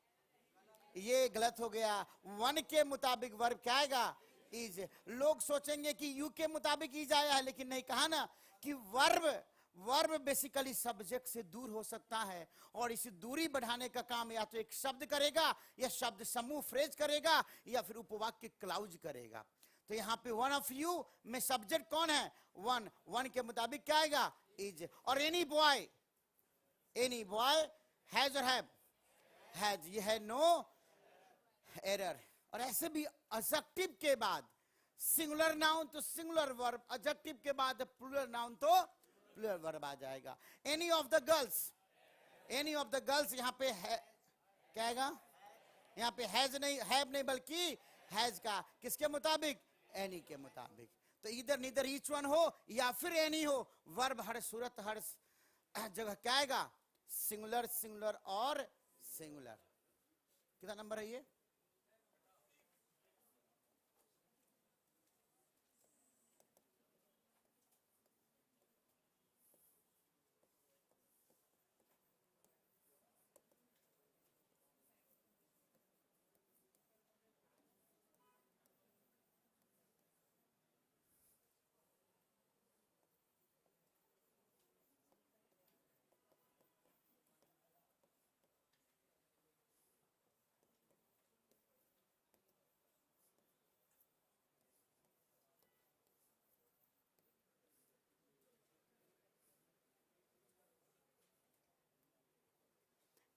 ये गलत हो गया। वन के मुताबिक वर्ब क्या आएगा? इज। लोग सोचेंगे कि यू के मुताबिक इज आया है, लेकिन नहीं, कहा ना कि वर्ब बेसिकली सब्जेक्ट से दूर हो सकता है, और इसी दूरी बढ़ाने का काम या तो एक शब्द करेगा, या शब्द समूह फ्रेज करेगा, या फिर उपवाक्य क्लाउज करेगा। तो यहां पे वन ऑफ यू में सब्जेक्ट कौन है? वन। वन के मुताबिक क्या आएगा? इज। और एनी बॉय हैज और हैज, ये है नो एरर। और ऐसे भी एडजेक्टिव के बाद सिंगुलर नाउन तो सिंगुलर वर्ब, एडजेक्टिव के बाद प्लूरल नाउन तो प्लूरल वर्ब आ जाएगा। Any of the girls, any of the girls यहां पे है क्या आएगा? यहां पे हैज नहीं, हैव नहीं, बल्कि हैज का। किसके मुताबिक? एनी के मुताबिक। तो इधर नीदर ईच वन हो या फिर एनी हो, वर्ब हर सूरत हर जगह क्या आएगा? सिंगुलर, सिंगुलर और सिंगुलर। कितना नंबर है ये?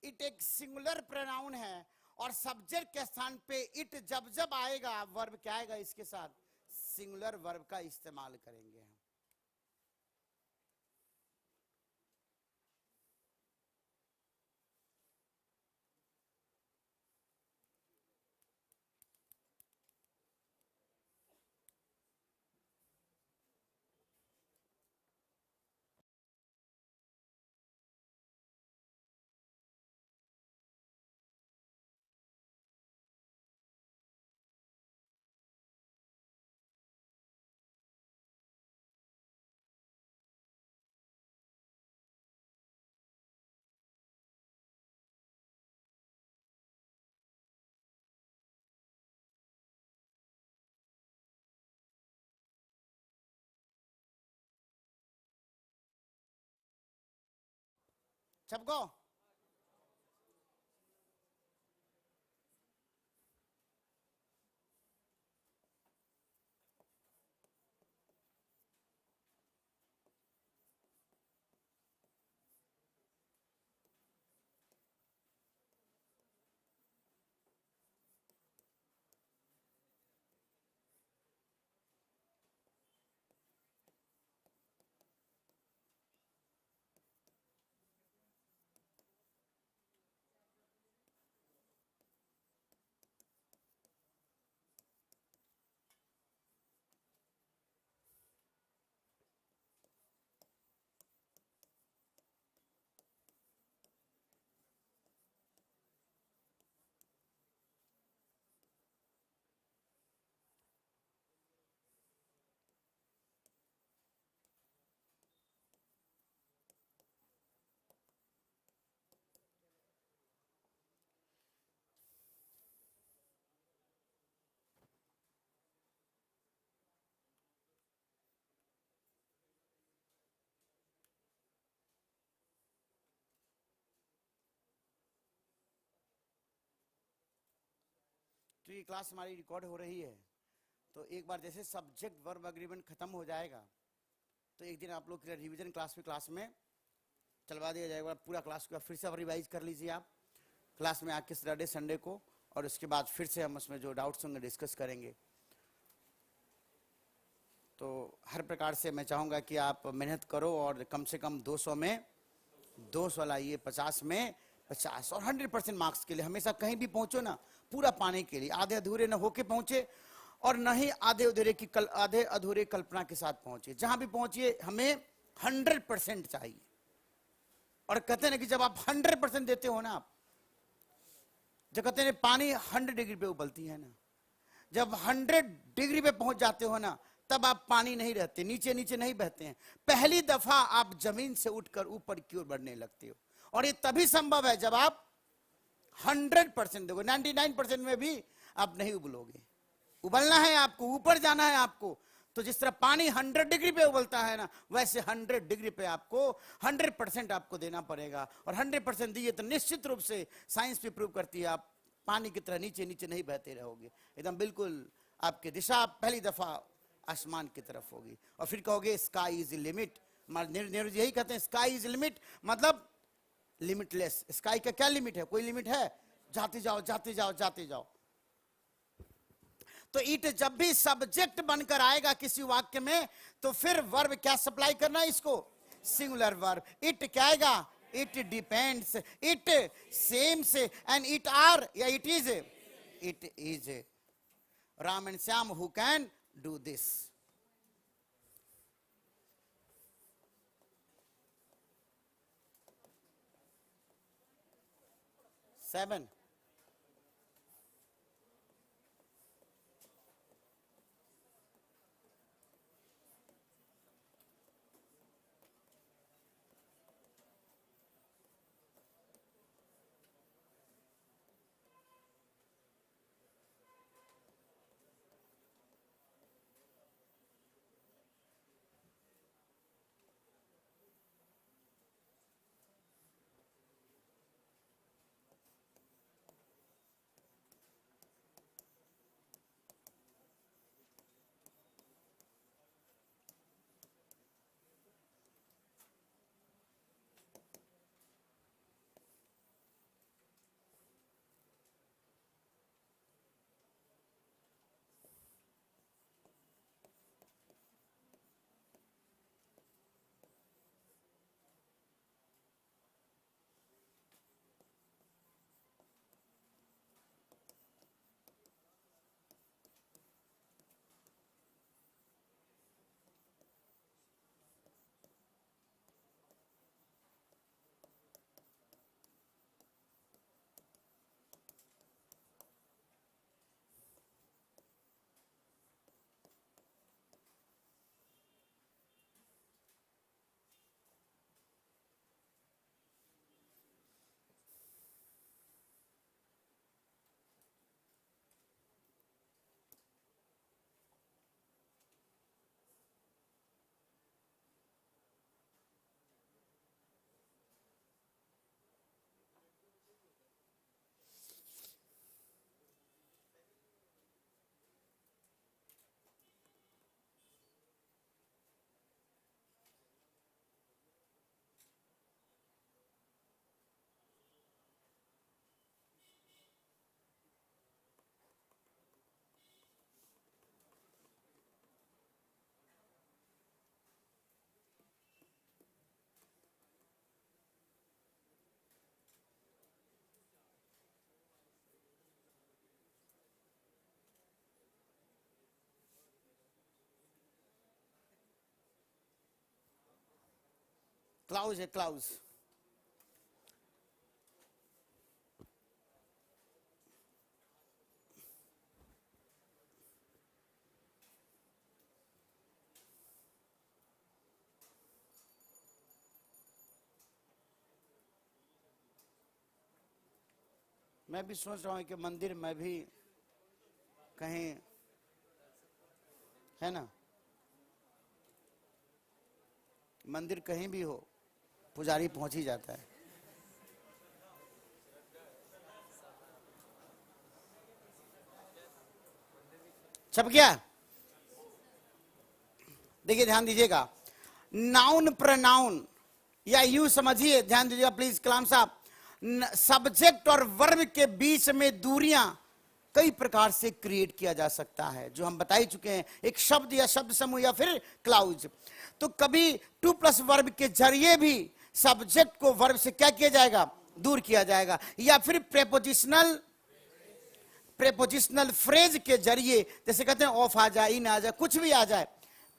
इट एक सिंगुलर प्रोनाउन है और सब्जेक्ट के स्थान पे इट जब जब आएगा, वर्ब क्या आएगा इसके साथ? सिंगुलर वर्ब का इस्तेमाल करेंगे हम। सबको तो ये क्लास हमारी रिकॉर्ड हो रही है, तो एक बार जैसे सब्जेक्ट वर्ब एग्रीमेंट खत्म हो जाएगा तो एक दिन आप लोग रिवीजन क्लास में चलवा दिया जाएगा पूरा क्लास को। फिर से अब रिवाइज कर लीजिए आप क्लास में आके सैटरडे संडे को, और उसके बाद फिर से हम उसमें जो डाउट्स होंगे डिस्कस करेंगे। तो हर प्रकार से मैं चाहूँगा कि आप मेहनत करो और कम से कम 200 में 200 लाइए, 50 में 50, और 100% मार्क्स के लिए हमेशा कहीं भी पहुंचो ना पूरा पाने के लिए आधे अधूरे न होके पहुंचे और न ही आधे अधूरे कल्पना के साथ पहुंचे। जहां भी पहुंचिए हमें 100% चाहिए। और कहते हैं कि जब आप 100% देते हो ना, आप जब कहते हैं पानी 100 डिग्री पे उबलती है ना, जब 100 डिग्री पे पहुंच जाते हो ना तब आप पानी नहीं रहते, नीचे नीचे नहीं बहते हैं, पहली दफा आप जमीन से उठकर ऊपर की ओर बढ़ने लगते हो। और ये तभी संभव है जब आप 100% दोगे। 99% में भी आप नहीं उबलोगे। उबलना है आपको, ऊपर जाना है आपको। तो जिस तरह पानी 100 डिग्री पे उबलता है ना, वैसे 100 डिग्री पे आपको 100% आपको देना पड़ेगा। और 100% दिए तो निश्चित रूप से साइंस भी प्रूव करती है आप पानी की तरह नीचे नीचे नहीं बहते रहोगे, एकदम बिल्कुल आपकी दिशा पहली दफा आसमान की तरफ होगी। और फिर कहोगे sky is limit. Nehru ji यही कहते हैं, स्काई इज लिमिट मतलब लिमिटलेस। स्काई का क्या लिमिट है? कोई लिमिट है? जाते जाओ जाते जाओ जाते जाओ। तो इट जब भी सब्जेक्ट बनकर आएगा किसी वाक्य में तो फिर वर्ब क्या सप्लाई करना है इसको? Singular verb. इट क्या आएगा? It depends, it seems, and it are या it is. It is Ram and Shyam who can do this. Seven clause है, क्लाउज। मैं भी सोच रहा हूं कि मंदिर में भी कहीं, है ना, मंदिर कहीं भी हो, पुजारी पहुंच ही जाता है। छप गया। देखिए ध्यान दीजिएगा, नाउन प्रनाउन, या यूं समझिए, ध्यान दीजिएगा प्लीज कलाम साहब, सब्जेक्ट और वर्ब के बीच में दूरियां कई प्रकार से क्रिएट किया जा सकता है, जो हम बता ही चुके हैं, एक शब्द या शब्द समूह या फिर क्लाउज। तो कभी टू प्लस वर्ब के जरिए भी सब्जेक्ट को वर्ब से क्या किया जाएगा, दूर किया जाएगा, या फिर प्रेपोजिशनल फ्रेज के जरिए, जैसे कहते हैं ऑफ आ जाए, इन आ जाए, कुछ भी आ जाए,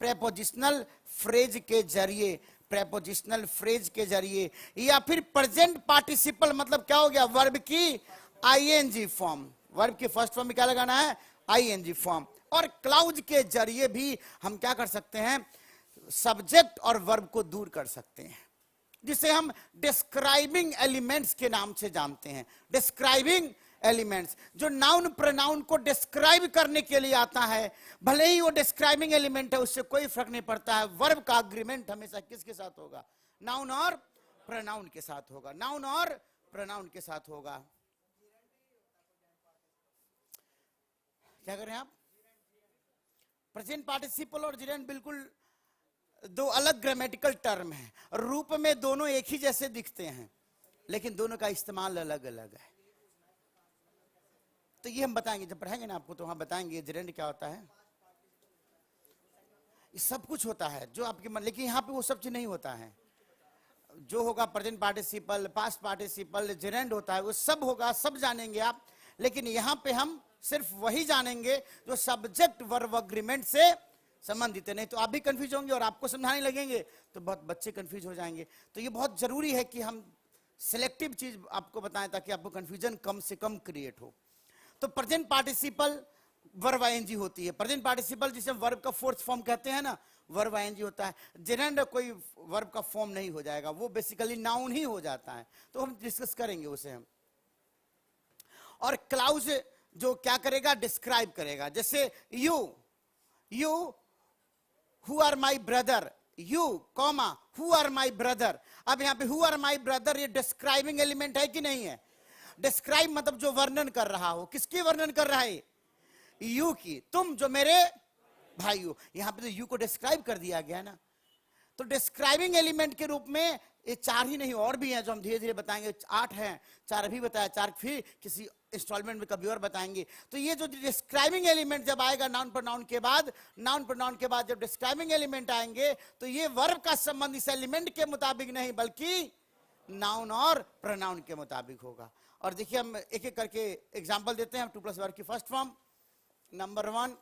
प्रेपोजिशनल फ्रेज के जरिए, प्रेपोजिशनल फ्रेज के जरिए, या फिर प्रेजेंट पार्टिसिपल, मतलब क्या हो गया, वर्ब की आईएनजी फॉर्म, वर्ब की फर्स्ट फॉर्म में क्या लगाना है, आईएनजी फॉर्म। और क्लाउज के जरिए भी हम क्या कर सकते हैं, सब्जेक्ट और वर्ब को दूर कर सकते हैं, जिसे हम डिस्क्राइबिंग एलिमेंट्स के नाम से जानते हैं। डिस्क्राइबिंग एलिमेंट्स, जो नाउन प्रोनाउन को डिस्क्राइब करने के लिए आता है, भले ही वो डिस्क्राइबिंग एलिमेंट है, उससे कोई फर्क नहीं पड़ता है। वर्ब का अग्रीमेंट हमेशा किसके साथ होगा, नाउन और प्रोनाउन के साथ होगा, नाउन और प्रोनाउन के साथ होगा। क्या करें आप, प्रेजेंट पार्टिसिपल और जिरेंट बिल्कुल दो अलग ग्रामेटिकल टर्म है, रूप में दोनों एक ही जैसे दिखते हैं, लेकिन दोनों का इस्तेमाल अलग अलग है। तो ये हम बताएंगे, जब पढ़ाएंगे ना आपको, तो हम बताएंगे जिरेंट क्या होता है, ये सब कुछ होता है जो आपके मन, लेकिन यहाँ पे वो सब चीज नहीं होता है। जो होगा प्रेजेंट पार्टिसिपल, पास्ट पार्टिसिपल, जिरेंट होता है, वो सब होगा, सब जानेंगे आप। लेकिन यहाँ पे हम सिर्फ वही जानेंगे जो सब्जेक्ट वर्ब अग्रीमेंट से संबंधित है, नहीं तो आप भी कंफ्यूज होंगे और आपको समझाने लगेंगे तो बहुत बच्चे कंफ्यूज हो जाएंगे। तो ये बहुत जरूरी है कि हम सिलेक्टिव चीज आपको बताएं, ताकि आपको कंफ्यूजन कम से कम क्रिएट हो। तो प्रेजेंट पार्टिसिपल वर्ब आईएनजी होती है, प्रेजेंट पार्टिसिपल जिसे वर्ब का फोर्थ फॉर्म कहते हैं ना, वर्ब आईएनजी होता है। जेरेंड कोई वर्ब का फॉर्म नहीं हो जाएगा, वो बेसिकली नाउन ही हो जाता है, तो हम डिस्कस करेंगे उसे हम। और क्लाउज जो क्या करेगा, डिस्क्राइब करेगा, जैसे you who are my brother, you comma who are my brother. अब यहाँ पे हु आर माई ब्रदर, ये डिस्क्राइबिंग एलिमेंट है कि नहीं है, डिस्क्राइब मतलब जो वर्णन कर रहा हो, किसकी वर्णन कर रहा है, यू की, तुम जो मेरे भाई हो। यहां पे तो यू को डिस्क्राइब कर दिया गया ना। तो डिस्क्राइबिंग एलिमेंट के रूप में ये चार ही नहीं, और भी हैं जो हम धीरे धीरे बताएंगे, 8 हैं, 4 अभी बताया, 4 फिर किसी इंस्टॉलमेंट में कभी और बताएंगे। तो ये जो डिस्क्राइबिंग एलिमेंट जब आएगा नाउन प्रोनाउन के बाद, नाउन प्रोनाउन के बाद जब डिस्क्राइबिंग एलिमेंट आएंगे, तो ये वर्ब का संबंध इस एलिमेंट के मुताबिक नहीं, बल्कि नाउन और प्रोनाउन के मुताबिक होगा। और देखिए हम एक एक करके एग्जांपल देते हैं। टू प्लस वर्ब की फर्स्ट फॉर्म, नंबर 1,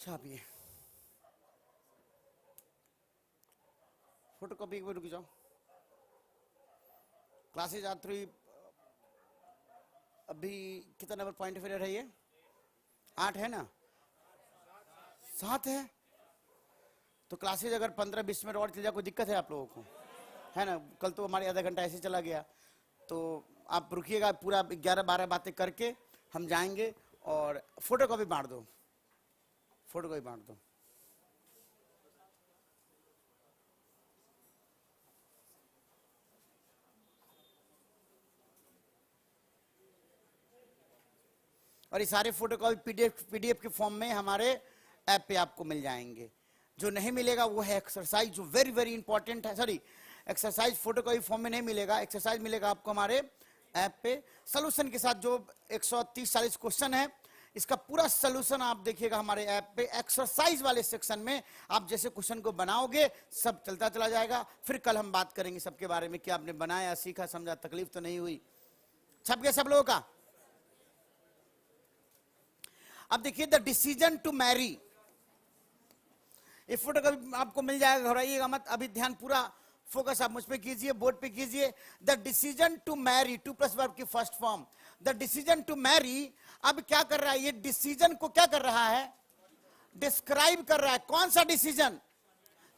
छापिए। फोटो कॉपी एक बार रुक जाओ। Classes are three. अभी कितना नंबर पॉइंट ऑफ एरर है ये? 8 है ना? 7 है। तो क्लासेज अगर 15-20 मिनट और चल जाए कोई दिक्कत है आप लोगों को? है ना? कल तो हमारे आधा घंटा ऐसे चला गया। तो आप रुकिएगा, पूरा 11-12 बातें करके हम जाएंगे। और फोटो कॉपी बांट दो, फोटो कॉपी बांट दो। और ये सारे फोटो कॉपी पीडीएफ के फॉर्म में हमारे ऐप पे आपको मिल जाएंगे। जो नहीं मिलेगा वो है एक्सरसाइज, जो वेरी वेरी इंपॉर्टेंट है। Sorry, exercise photo copy form में नहीं मिलेगा, एक्सरसाइज मिलेगा आपको हमारे ऐप पे सॉल्यूशन के साथ। जो 130-40 क्वेश्चन है, इसका पूरा सॉल्यूशन आप देखिएगा हमारे ऐप पे। एक्सरसाइज वाले सेक्शन में आप जैसे क्वेश्चन को बनाओगे सब चलता चला जाएगा। फिर कल हम बात करेंगे सबके बारे में कि आपने बनाया, सीखा, समझा, तकलीफ तो नहीं हुई। छप गया सब लोगों का? अब देखिए, द डिसीजन टू मैरी, ये फोटो कभी आपको मिल जाएगा, घबराइएगा मत। अभी ध्यान पूरा फोकस आप मुझ पे कीजिए, बोर्ड पे कीजिए। The decision to marry, 2+ verb की first form. The decision to marry अब क्या कर रहा है? ये डिसीजन को क्या कर रहा है? डिस्क्राइब कर रहा है। कौन सा डिसीजन?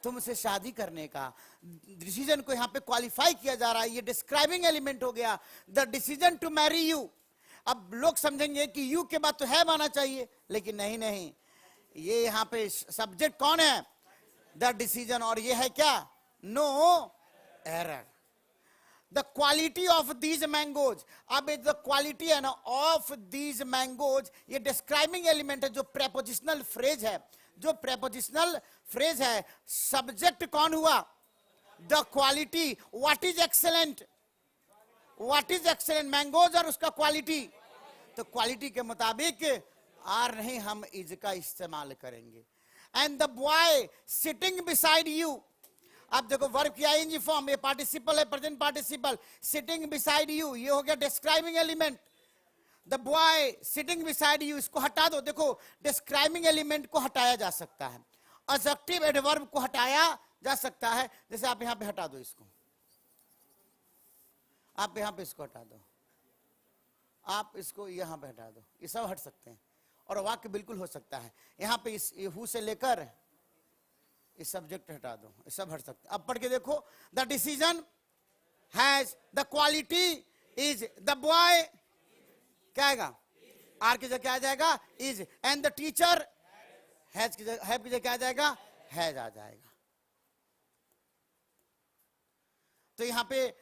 तुमसे शादी करने का डिसीजन को यहां पे क्वालिफाई किया जा रहा है। ये डिस्क्राइबिंग एलिमेंट हो गया, the decision to marry you. अब लोग समझेंगे कि यू के बाद तो है आना चाहिए, लेकिन नहीं नहीं, ये यहां पे सब्जेक्ट कौन है? The decision. और ये है क्या? No error. The quality of these mangoes, अब द क्वालिटी है ना ऑफ दीज मैंगोज, ये डिस्क्राइबिंग एलिमेंट है। जो प्रेपोजिशनल फ्रेज है, जो प्रेपोजिशनल फ्रेज है, सब्जेक्ट कौन हुआ? The quality. What is excellent? What is excellent? Mangoes और उसका क्वालिटी। तो क्वालिटी के मुताबिक आर नहीं, हम इज का इस्तेमाल करेंगे। And the boy sitting beside you, अब देखो वर्ब की आईएनजी फॉर्म, ये पार्टिसिपल है, present participle. Sitting beside you, ये हो गया describing element. The boy sitting beside you, इसको हटा दो। देखो, डिस्क्राइबिंग एलिमेंट को हटाया जा सकता है, एडजेक्टिव एडवर्ब को हटाया जा सकता है। जैसे आप यहां पे हटा दो इसको, आप यहां पे इसको हटा दो, आप इसको यहां पे हटा दो, ये सब हट सकते हैं। और वाक्य बिल्कुल हो सकता है। यहां पे इस हु से लेकर इस सब्जेक्ट हटा दो, ये सब हट सकते हैं। अब पढ़ के देखो, the decision has the quality is, the boy क्या आएगा? आर की जगह क्या आ जाएगा? Is. And the teacher has की जगह, हैव की जगह क्या आ जाएगा? हैज आ जाएगा। तो यहां पे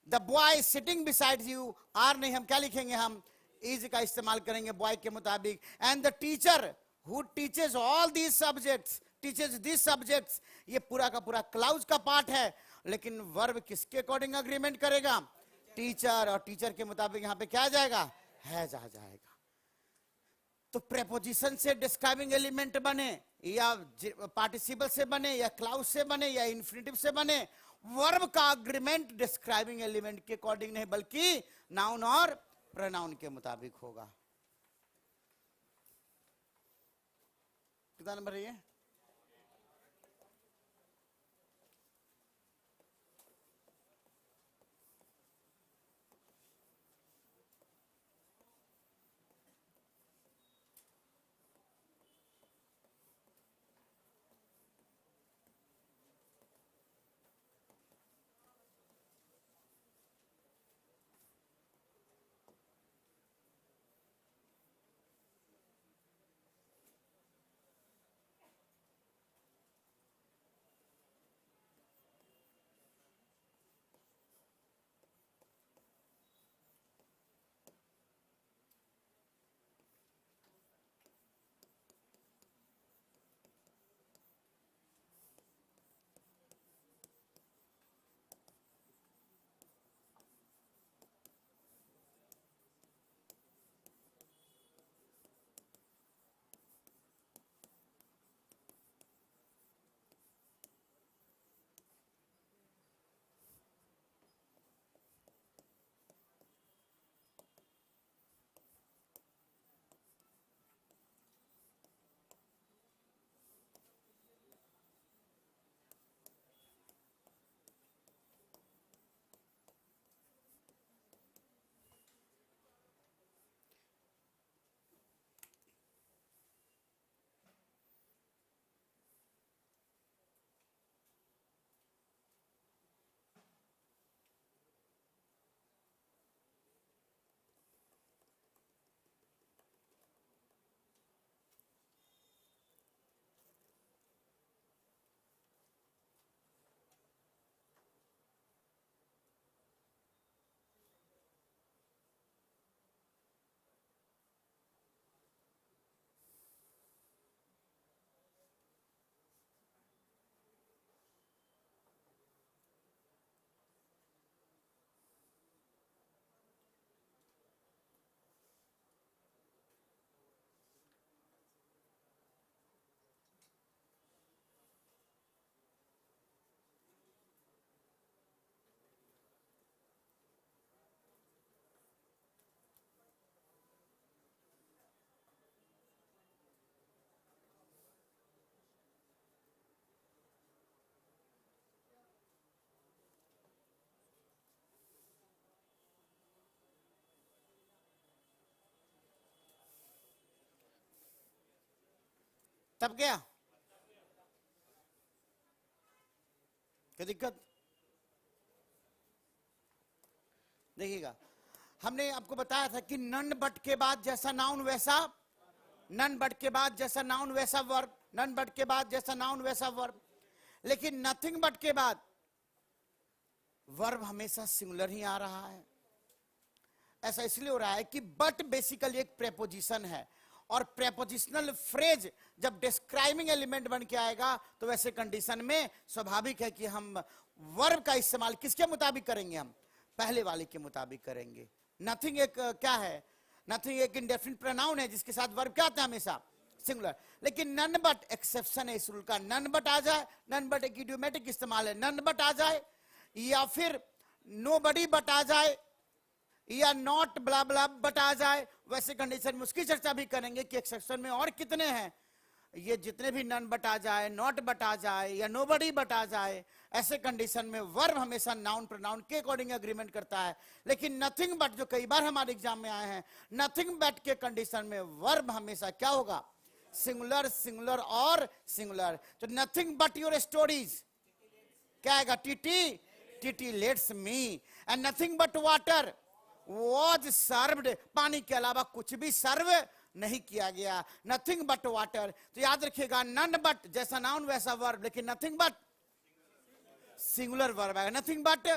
the boy sitting beside you, are नहीं, हम क्या लिखेंगे? हम इज का इस्तेमाल करेंगे बॉय के मुताबिक। And the teacher who teaches all these subjects, teaches these subjects, ये पूरा का पूरा क्लाउज का पार्ट है। लेकिन वर्ब किसके अकॉर्डिंग अग्रीमेंट करेगा? टीचर। और टीचर के मुताबिक यहां पे क्या आ जाएगा? हैज आ जाएगा। तो प्रेपोजिशन से डिस्क्राइबिंग एलिमेंट बने, या पार्टिसिपल से बने, या क्लाउज से बने, या इन्फिनिटिव से बने, वर्ब का अग्रीमेंट डिस्क्राइबिंग एलिमेंट के अकॉर्डिंग नहीं, बल्कि नाउन और प्रोनाउन के मुताबिक होगा। कितना नंबर है ये? तब क्या दिक्कत? देखिएगा, हमने आपको बताया था कि नन बट के बाद जैसा नाउन वैसा, नन बट के बाद जैसा नाउन वैसा वर्ब, नन बट के बाद जैसा नाउन वैसा वर्ब। लेकिन नथिंग बट के बाद वर्ब हमेशा सिंगुलर ही आ रहा है। ऐसा इसलिए हो रहा है कि बट बेसिकली एक प्रेपोजिशन है, और प्रेपोजिशनल फ्रेज जब डिस्क्राइबिंग एलिमेंट बन के आएगा तो वैसे कंडीशन में स्वाभाविक है कि हम वर्ब का इस्तेमाल किसके मुताबिक करेंगे? हम पहले वाले के मुताबिक करेंगे। नथिंग एक क्या है? नथिंग एक इंडेफिनिट प्रोनाउन है जिसके साथ वर्ब क्या आता है? हमेशा सिंगुलर। लेकिन नन बट एक्सेप्शन है इस रूल का। नन बट आ जाए, नन बट एक इडियोमेटिक इस्तेमाल है, नन बट आ जाए या फिर नोबडी बट आ जाए या नॉट ब्ला ब्ला बट आ जाए, वैसे कंडीशन में उसकी चर्चा भी करेंगे कि एक्सेप्शन में और कितने हैं। ये जितने भी नन बट आ जाए, नॉट बट आ जाए या नोबडी बट आ जाए, ऐसे कंडीशन में वर्ब हमेशा नाउन प्रोनाउन के अकॉर्डिंग एग्रीमेंट करता है। लेकिन नथिंग बट जो कई बार हमारे एग्जाम में आए हैं, नथिंग बट के कंडीशन में वर्ब हमेशा क्या होगा? सिंगुलर, सिंगुलर और सिंगुलर। तो नथिंग बट योर स्टोरीज क्या आएगा? TT, TT let's me. And nothing but water was served, पानी के अलावा कुछ भी सर्व नहीं किया गया। Nothing but water. तो याद रखिएगा, नन बट जैसा नाउन वैसा वर्ब, लेकिन नथिंग बट सिंगुलर वर्ब आएगा। Nothing but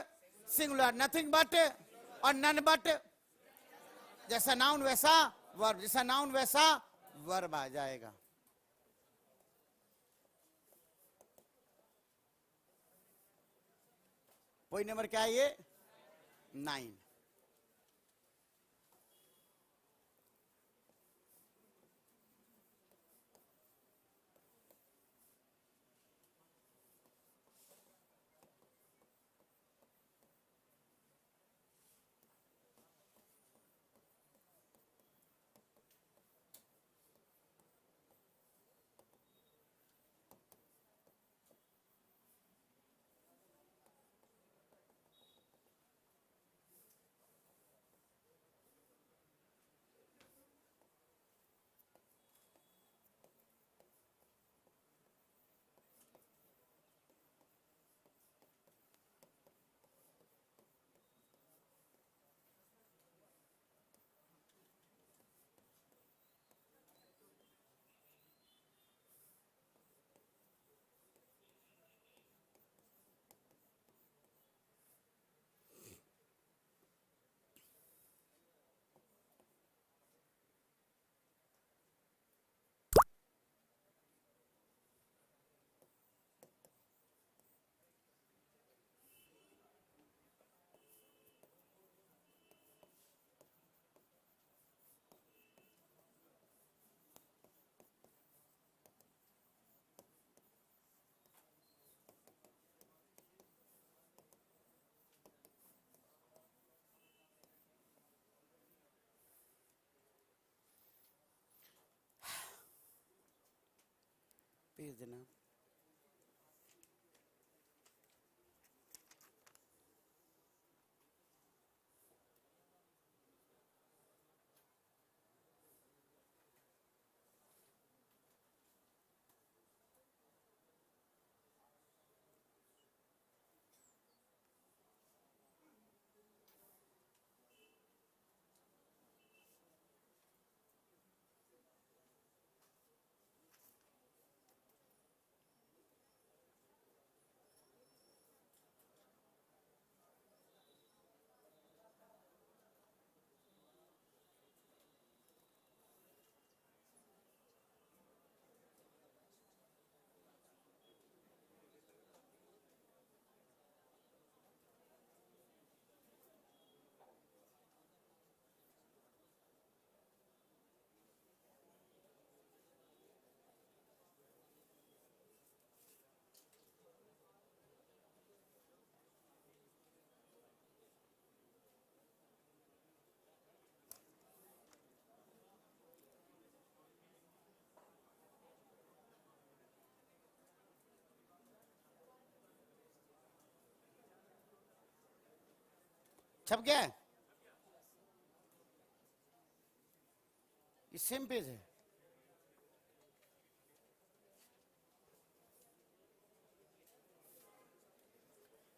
singular, nothing but और नन बट जैसा नाउन वैसा वर्ब, जैसा नाउन वैसा वर्ब आ जाएगा। पॉइंट नंबर क्या है ये? 9। भेज देना। छप गया है? ये सेम पेज है।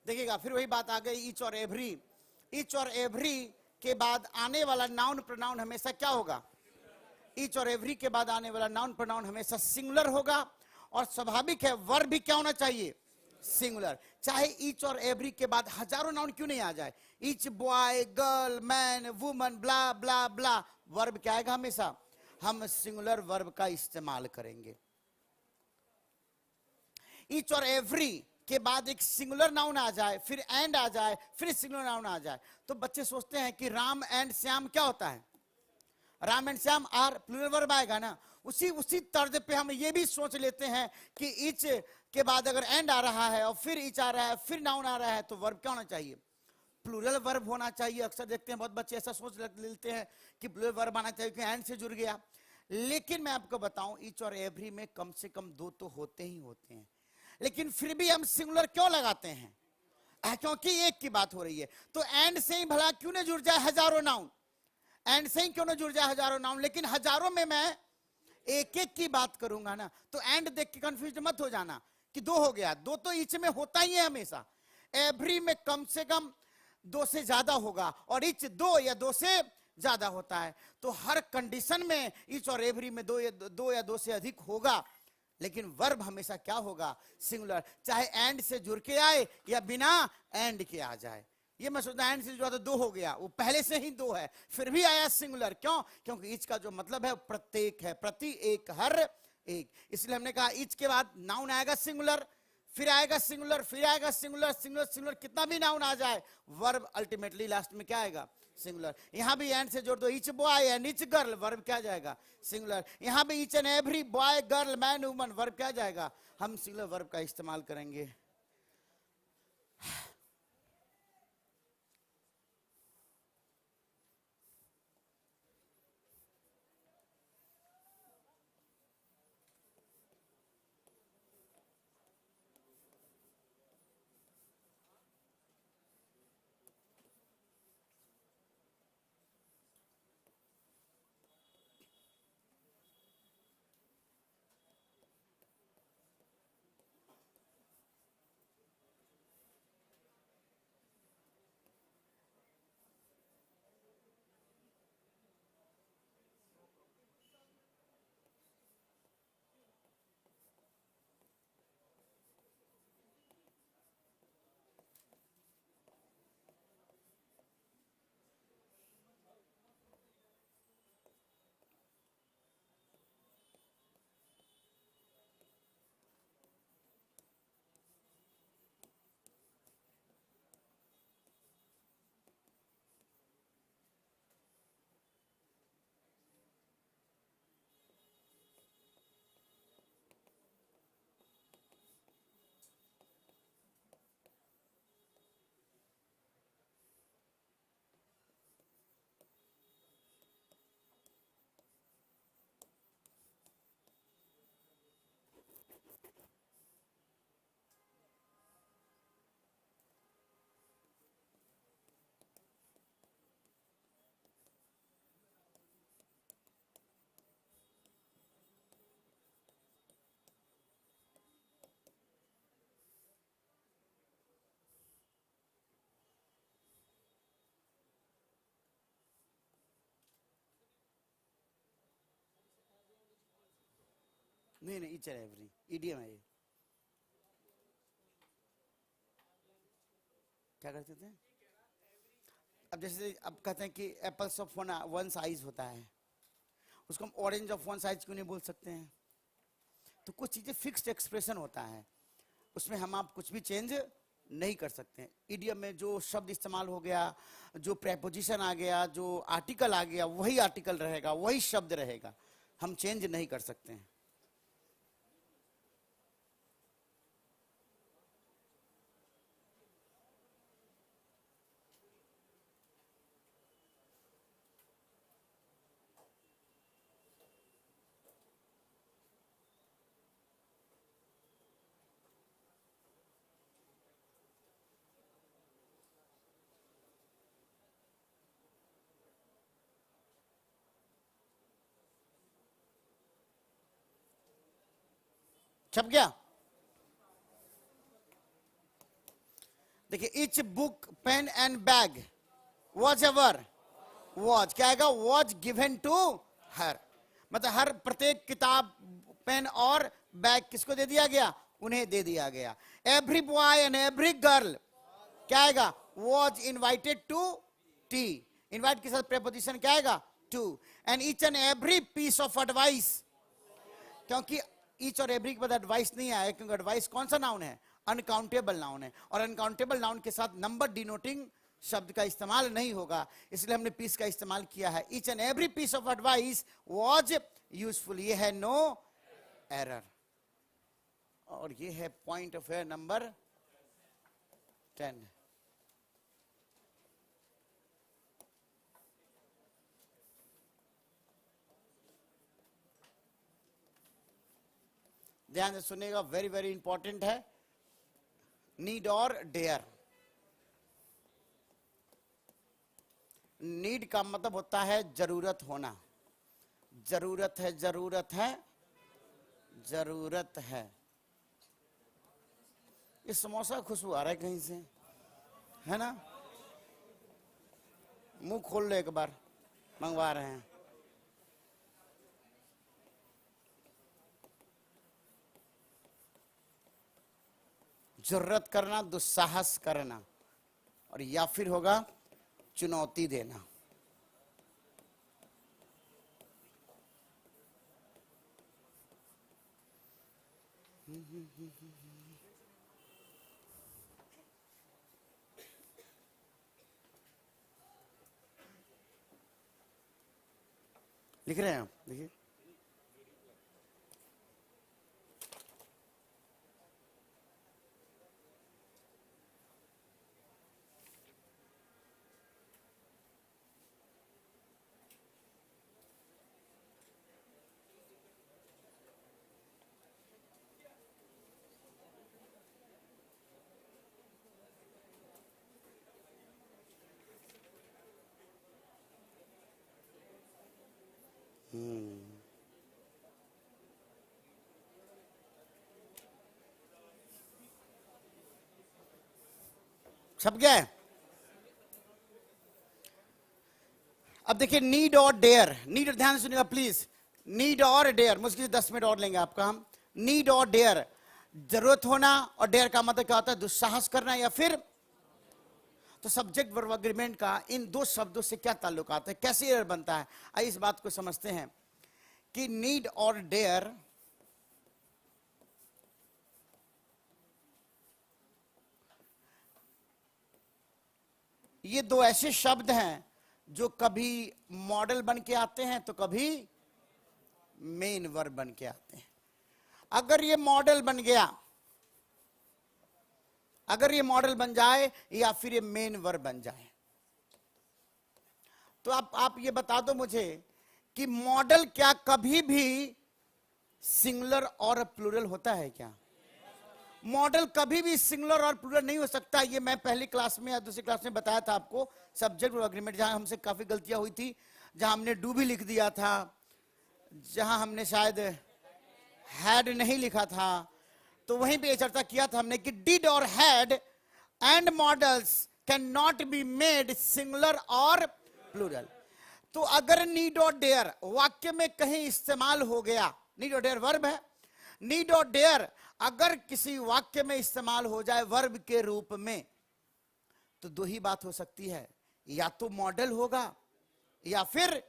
देखिएगा फिर वही बात आ गई, ईच और एवरी। ईच और एवरी के बाद आने वाला नाउन प्रोनाउन हमेशा क्या होगा? ईच और एवरी के बाद आने वाला नाउन प्रोनाउन हमेशा सिंगुलर होगा, और स्वाभाविक है वर्ब भी क्या होना चाहिए? सिंगुलर। चाहे ईच और एवरी के बाद हजारों नाउन क्यों नहीं आ जाए, each boy, girl, man, woman, blah blah blah, verb क्या आएगा? हमेशा हम सिंगुलर वर्ब का इस्तेमाल करेंगे। ईच और एवरी के बाद एक सिंगुलर नाउन आ जाए, फिर एंड आ जाए, फिर सिंगुलर नाउन आ जाए, तो बच्चे सोचते हैं कि राम एंड श्याम क्या होता है? Ram and Shyam are plural verb आएगा ना। उसी तर्ज पे हम ये भी सोच लेते हैं कि ईच के बाद अगर एंड आ रहा है और फिर ईच आ रहा है, फिर नाउन आ रहा है, तो वर्ब क्या होना चाहिए? प्लूरल वर्ब होना चाहिए। अक्सर देखते हैं बहुत बच्चे ऐसा सोच लेते हैं कि प्लूरल वर्ब आना चाहिए कि एंड से जुड़ गया। लेकिन मैं आपको बताऊं, ईच और एवरी में कम से कम दो तो होते ही होते हैं, लेकिन फिर भी हम सिंगुलर क्यों लगाते हैं? क्योंकि एक की बात हो रही है। तो एंड से ही भला क्यों न जुड़ जाए हजारों नाउन? एंड से ही क्यों न जुड़ जाए हजारों नाउन? लेकिन हजारों में मैं एक एक की बात करूंगा ना, तो एंड देख के कंफ्यूज मत हो जाना कि दो हो गया। दो तो ईच में होता ही है हमेशा, एवरी में कम से कम दो से ज्यादा होगा, और ईच दो या दो से ज्यादा होता है। तो हर कंडीशन में ईच और एवरी में दो या दो से अधिक होगा, लेकिन वर्ब हमेशा क्या होगा? सिंगुलर। चाहे एंड से जुड़ के आए या बिना एंड के आ जाए। ये मैं सोचता एंड से जुड़ा तो दो हो गया, वो पहले से ही दो है, फिर भी आया सिंगुलर। क्यों? क्योंकि ईच का जो मतलब है प्रत्येक है, प्रति एक, हर एक। इसलिए हमने कहा ईच के बाद नाउन आएगा सिंगुलर, फिर आएगा सिंगुलर, फिर आएगा सिंगुलर, सिंगुलर सिंगुलर, कितना भी नाउन आ जाए, वर्ब अल्टीमेटली लास्ट में क्या आएगा? सिंगुलर। यहां भी एंड से जोड़ दो, each boy and each girl, verb क्या जाएगा? सिंगुलर। यहां भी each and every boy, girl, man, woman, verb क्या जाएगा? हम सिंगुलर वर्ब का इस्तेमाल करेंगे। नहीं नहीं, ईच एंड एवरी ईडीएम है ये। क्या करते थे? अब जैसे अब कहते हैं कि एप्पल्स ऑफ वन साइज होता है, उसको हम ऑरेंज ऑफ वन साइज क्यों नहीं बोल सकते हैं? तो कुछ चीजें फिक्स्ड एक्सप्रेशन होता है, उसमें हम आप कुछ भी चेंज नहीं कर सकते। इडियम में जो शब्द इस्तेमाल हो गया, जो प्रेपोजिशन आ गया, जो आर्टिकल आ गया, वही आर्टिकल रहेगा, वही शब्द रहेगा, हम चेंज नहीं कर सकते हैं। छप गया? देखिए, each book, pen and bag was ever, was क्या आएगा, was given to her, मतलब हर प्रत्येक किताब, पेन और बैग किसको दे दिया गया, उन्हें दे दिया गया. Every boy and every girl क्या आएगा, was invited to tea. Invite के साथ प्रेपोजिशन क्या आएगा, to. And each and every piece of advice, क्योंकि ईच और एवरी के बाद एडवाइस नहीं आया, क्योंकि एडवाइस कौन सा नाउन है, अनकाउंटेबल नाउन है, और अनकाउंटेबल नाउन के साथ नंबर डिनोटिंग शब्द का इस्तेमाल नहीं होगा, इसलिए हमने पीस का इस्तेमाल किया है. Each and every piece of advice was useful, ये है नो एरर. और ये है पॉइंट ऑफ व्यू नंबर 10. ध्यान से सुनिएगा, वेरी वेरी इंपॉर्टेंट है. नीड और डेयर. नीड का मतलब होता है जरूरत होना. जरूरत है, जरूरत है, जरूरत है. ये समोसा खुशबू आ रहा है कहीं से, है ना, मुंह खोल लो एक बार, मंगवा रहे हैं. जरूरत करना, दुस्साहस करना, और या फिर होगा चुनौती देना. लिख रहे हैं आप, देखिए. छप गया है. अब देखिए, नीड और डेयर. नीड, ध्यान से सुनिएगा प्लीज. नीड और डेयर, मुश्किल से 10 मिनट और लेंगे आपका हम. नीड और डेयर, जरूरत होना, और डेयर का मतलब क्या होता है, दुस्साहस करना या फिर. तो सब्जेक्ट वर्ब एग्रीमेंट का इन दो शब्दों से क्या ताल्लुकात है, कैसे एरर बनता है, आइए इस बात को समझते हैं कि नीड और डेयर ये दो ऐसे शब्द हैं जो कभी मॉडल बन के आते हैं तो कभी मेन वर्ब बन के आते हैं. अगर ये मॉडल बन गया, अगर ये मॉडल बन जाए या फिर ये मेन वर्ब बन जाए, तो आप ये बता दो मुझे कि मॉडल क्या कभी भी सिंगुलर और प्लूरल होता है क्या? मॉडल कभी भी सिंगुलर और प्लूरल नहीं हो सकता. ये मैं पहली क्लास में या दूसरी क्लास में बताया था आपको, सब्जेक्ट वर्ब एग्रीमेंट, जहां हमसे काफी गलतियां हुई थी, जहां हमने डू भी लिख दिया था, जहां हमने शायद हैड नहीं लिखा था, तो वहीं पे चर्चा किया था हमने कि डिड और had and models can not be made singular और प्लूरल. तो अगर नीड और डेयर वाक्य में कहीं इस्तेमाल हो गया, नीड और डेयर वर्ब है, नीड और डेयर अगर किसी वाक्य में इस्तेमाल हो जाए वर्ब के रूप में, तो दो ही बात हो सकती है, या तो मॉडल होगा या फिर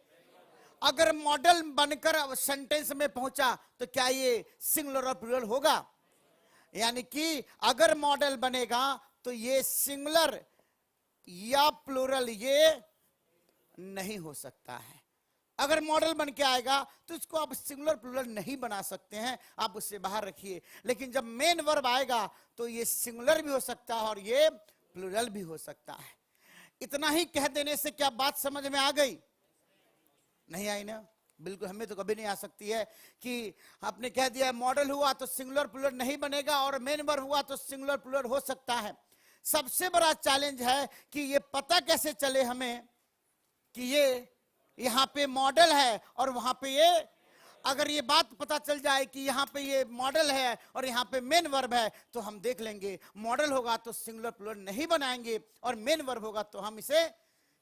अगर मॉडल बनकर सेंटेंस में पहुंचा तो क्या ये सिंगुलर और प्लूरल होगा? यानी कि अगर मॉडल बनेगा तो ये सिंगुलर या प्लूरल ये नहीं हो सकता है. अगर मॉडल बन के आएगा तो इसको आप सिंगुलर प्लूरल नहीं बना सकते हैं, आप उससे बाहर रखिए. लेकिन जब मेन वर्ब आएगा तो ये सिंगुलर भी हो सकता है और ये प्लूरल भी हो सकता है. इतना ही कह देने से क्या बात समझ में आ गई? नहीं आई ना? बिल्कुल, हमें तो कभी नहीं आ सकती है कि आपने कह दिया मॉडल हुआ तो सिंगुलर प्लूरल नहीं बनेगा और मेन वर्ब हुआ तो सिंगुलर प्लूरल हो सकता है. सबसे बड़ा चैलेंज है कि ये पता कैसे चले हमें कि ये यहां पे मॉडल है और वहां पे ये. अगर ये बात पता चल जाए कि यहाँ पे ये मॉडल है और यहाँ पे मेन वर्ब है, तो हम देख लेंगे मॉडल होगा तो सिंगुलर प्लूरल नहीं बनाएंगे, और मेन वर्ब होगा तो हम इसे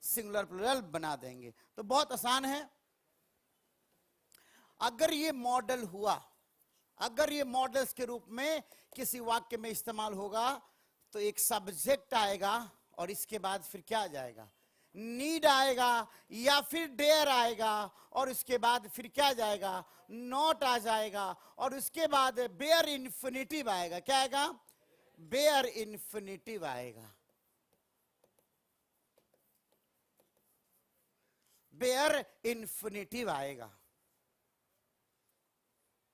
सिंगुलर प्लूरल बना देंगे। तो बहुत आसान है। अगर ये मॉडल हुआ, अगर ये मॉडल्स के रूप में किसी वाक्य में इस्तेमाल होगा, तो एक सब्जेक्ट आएगा और इसके बाद फिर क्या आ जाएगा, नीड आएगा, या फिर डेयर आएगा, और उसके बाद फिर क्या जाएगा, नॉट आ जाएगा, और उसके बाद बेयर इन्फिनिटिव आएगा। क्या आएगा, बेयर इन्फिनिटिव आएगा, बेयर इन्फिनिटिव आएगा।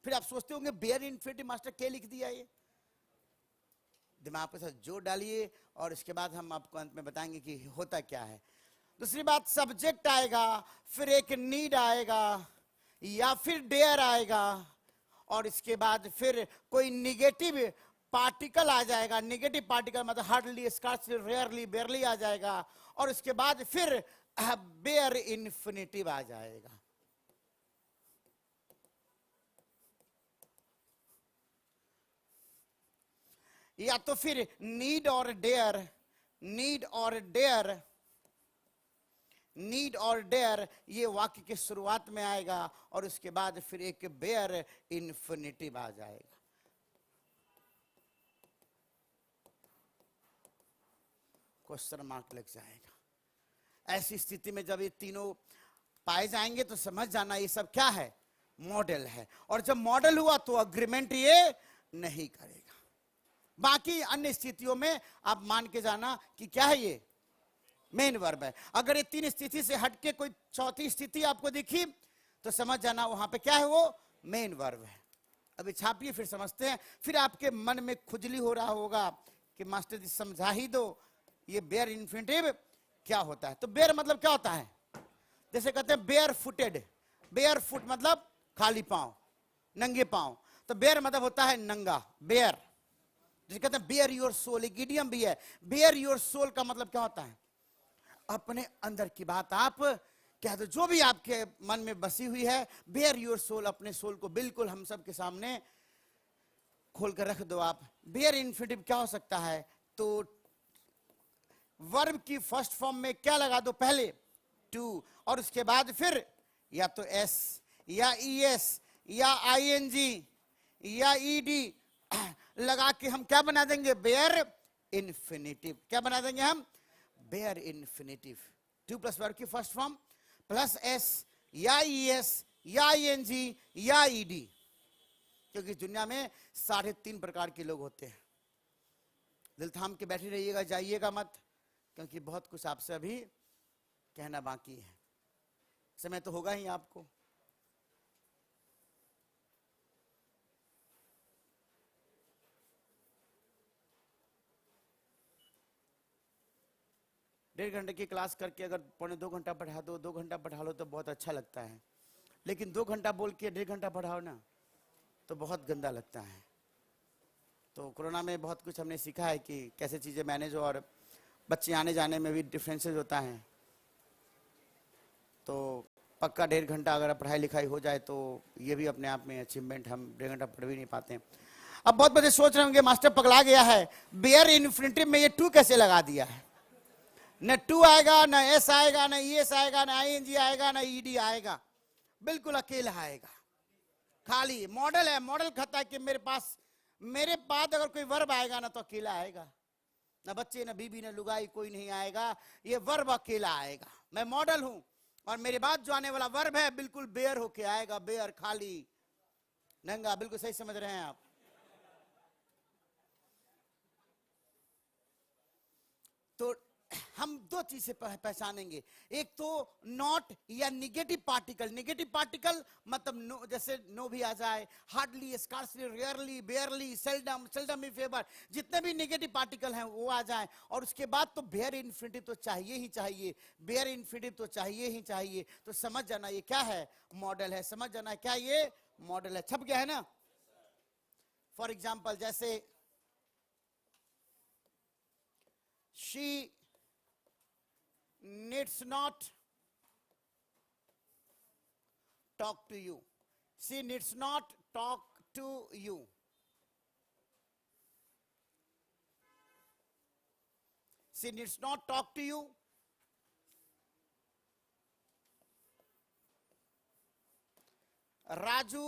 फिर आप सोचते होंगे बेयर इन्फिनिटिव मास्टर क्या लिख दिया, ये दिमाग के साथ जोड़ डालिए और इसके बाद हम आपको अंत में बताएंगे कि होता क्या है। दूसरी बात, सब्जेक्ट आएगा, फिर एक नीड आएगा, या फिर डेयर आएगा, और इसके बाद फिर कोई निगेटिव पार्टिकल आ जाएगा। निगेटिव पार्टिकल मतलब हार्डली, स्कार्सली, रेयरली, बेयरली आ जाएगा, और उसके बाद फिर बेयर इन्फिनिटिव आ जाएगा। या तो फिर नीड और डेयर, नीड और डेयर, नीड और डेयर ये वाक्य के शुरुआत में आएगा, और उसके बाद फिर एक बेयर इन्फिनिटिव आ जाएगा। क्वेश्चन मार्क लग जाएगा। ऐसी स्थिति में जब ये तीनों पाए जाएंगे तो समझ जाना ये सब क्या है, मॉडल है। और जब मॉडल हुआ तो अग्रीमेंट ये नहीं करेगा। बाकी अन्य स्थितियों में आप मान के जाना कि क्या है, ये मेन वर्ब है। अगर ये तीन स्थिति से हटके कोई चौथी स्थिति आपको दिखी तो समझ जाना वहां पे क्या है, वो मेन वर्ब है। अभी छापिए, फिर समझते हैं। फिर आपके मन में खुजली हो रहा होगा कि मास्टर जी समझा ही दो, ये बेयर इन्फिनिटिव क्या होता है। तो बेयर मतलब क्या होता है, जैसे कहते हैं बेयर फुटेड, बेयर फुट मतलब खाली पांव, नंगे पांव। तो बेयर मतलब होता है नंगा, बेयर। जैसे कहते हैं बेयर योर सोल, एक इडियम भी है। बेयर योर सोल का मतलब क्या होता है, अपने अंदर की बात आप कह दो, जो भी आपके मन में बसी हुई है। बेयर योर सोल, अपने सोल को बिल्कुल हम सब के सामने खोल कर रख दो आप। बेयर इन्फिनिटिव क्या हो सकता है, तो वर्ब की फर्स्ट फॉर्म में क्या लगा दो, पहले टू, और उसके बाद फिर या तो एस, या ईएस, या आईएनजी, या ईडी लगा के हम क्या बना देंगे, बेयर इन्फिनिटिव। क्या बना देंगे हम, bare infinitive. To plus verb की फर्स्ट फॉर्म प्लस एस, या ईएस, या आईएनजी, या ईडी। क्योंकि दुनिया में 3.5 प्रकार के लोग होते हैं। दिल थाम के बैठे रहिएगा, जाइएगा मत, क्योंकि बहुत कुछ आपसे अभी कहना बाकी है। समय तो होगा ही आपको। डेढ़ घंटे की क्लास करके अगर 1.25 घंटा पढ़ा दो, 2 घंटा पढ़ा लो तो बहुत अच्छा लगता है। लेकिन 2 घंटा बोल के 1.5 घंटा पढ़ाओ ना तो बहुत गंदा लगता है। तो कोरोना में बहुत कुछ हमने सीखा है कि कैसे चीज़ें मैनेज हो, और बच्चे आने जाने में भी डिफरेंसेस होता है। तो पक्का 1.5 घंटा अगर पढ़ाई लिखाई हो जाए तो ये भी अपने आप में अचीवमेंट। हम 1.5 घंटा पढ़ भी नहीं पाते। अब बहुत बच्चे सोच रहे होंगे मास्टर पगला गया है, बेयर इन्फिनिटिव में ये टू कैसे लगा दिया है। न टू आएगा, न एस आएगा, न ईएस आएगा, न आईएनजी आएगा, न ईडी आएगा, बिल्कुल अकेला आएगा। खाली मॉडल है। मॉडल कहता है कि मेरे पास, मेरे बाद अगर कोई वर्ब आएगा ना तो अकेला आएगा, न बच्चे, न बीबी, न लुगाई, कोई नहीं आएगा। ये वर्ब अकेला आएगा। मैं मॉडल हूं और मेरे बाद जो आने वाला वर्ब है बिल्कुल बेयर होके आएगा। बेयर, खाली, नंगा। बिल्कुल सही समझ रहे हैं आप। तो हम 2 चीज से पहचानेंगे। एक तो नॉट या निगेटिव पार्टिकल। निगेटिव पार्टिकल मतलब नो, जैसे नो भी आ जाए, hardly, scarcely, rarely, बेयरली, seldom, seldom if ever, जितने भी निगेटिव पार्टिकल हैं वो आ जाए। और उसके बाद तो बेयर इन्फिनिटिव तो चाहिए ही चाहिए। बेयर इन्फिनिटिव तो चाहिए ही चाहिए। तो समझ जाना ये क्या है, मॉडल है। समझ जाना क्या ये मॉडल है। छप गया है ना। फॉर एग्जाम्पल, जैसे she needs not talk to you, She needs not talk to you. She needs not talk to you. Raju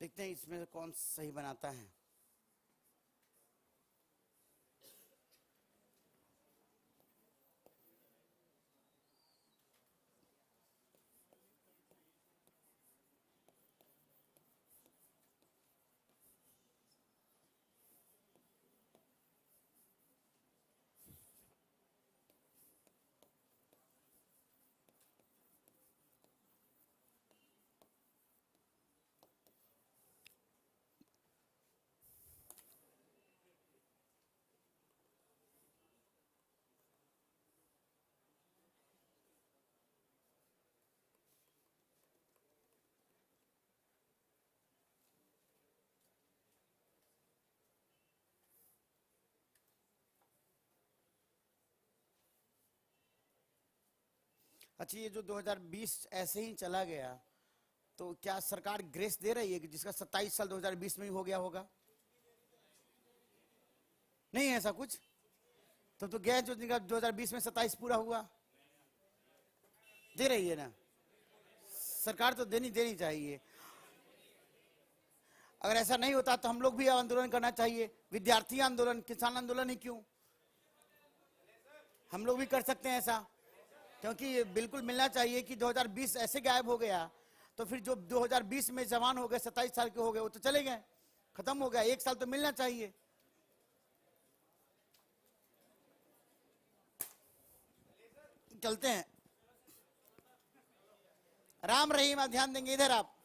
देखते हैं इसमें कौन सही बनाता है। अच्छा, ये जो 2020 ऐसे ही चला गया, तो क्या सरकार ग्रेस दे रही है कि जिसका 27 साल 2020 में ही हो गया होगा? नहीं है ऐसा कुछ? तो गया जो 2020 में 27 पूरा हुआ, दे रही है ना सरकार, तो देनी चाहिए। अगर ऐसा नहीं होता तो हम लोग भी आंदोलन करना चाहिए, विद्यार्थी आंदोलन, किसान आंदोलन ही क्यों, हम लोग भी कर सकते हैं ऐसा, क्योंकि ये बिल्कुल मिलना चाहिए कि 2020 ऐसे गायब हो गया, तो फिर जो 2020 में जवान हो गए, 27 साल के हो गए, वो तो चले गए, खत्म हो गया, एक साल तो मिलना चाहिए। चलते हैं, राम रहीम, आप ध्यान देंगे इधर आप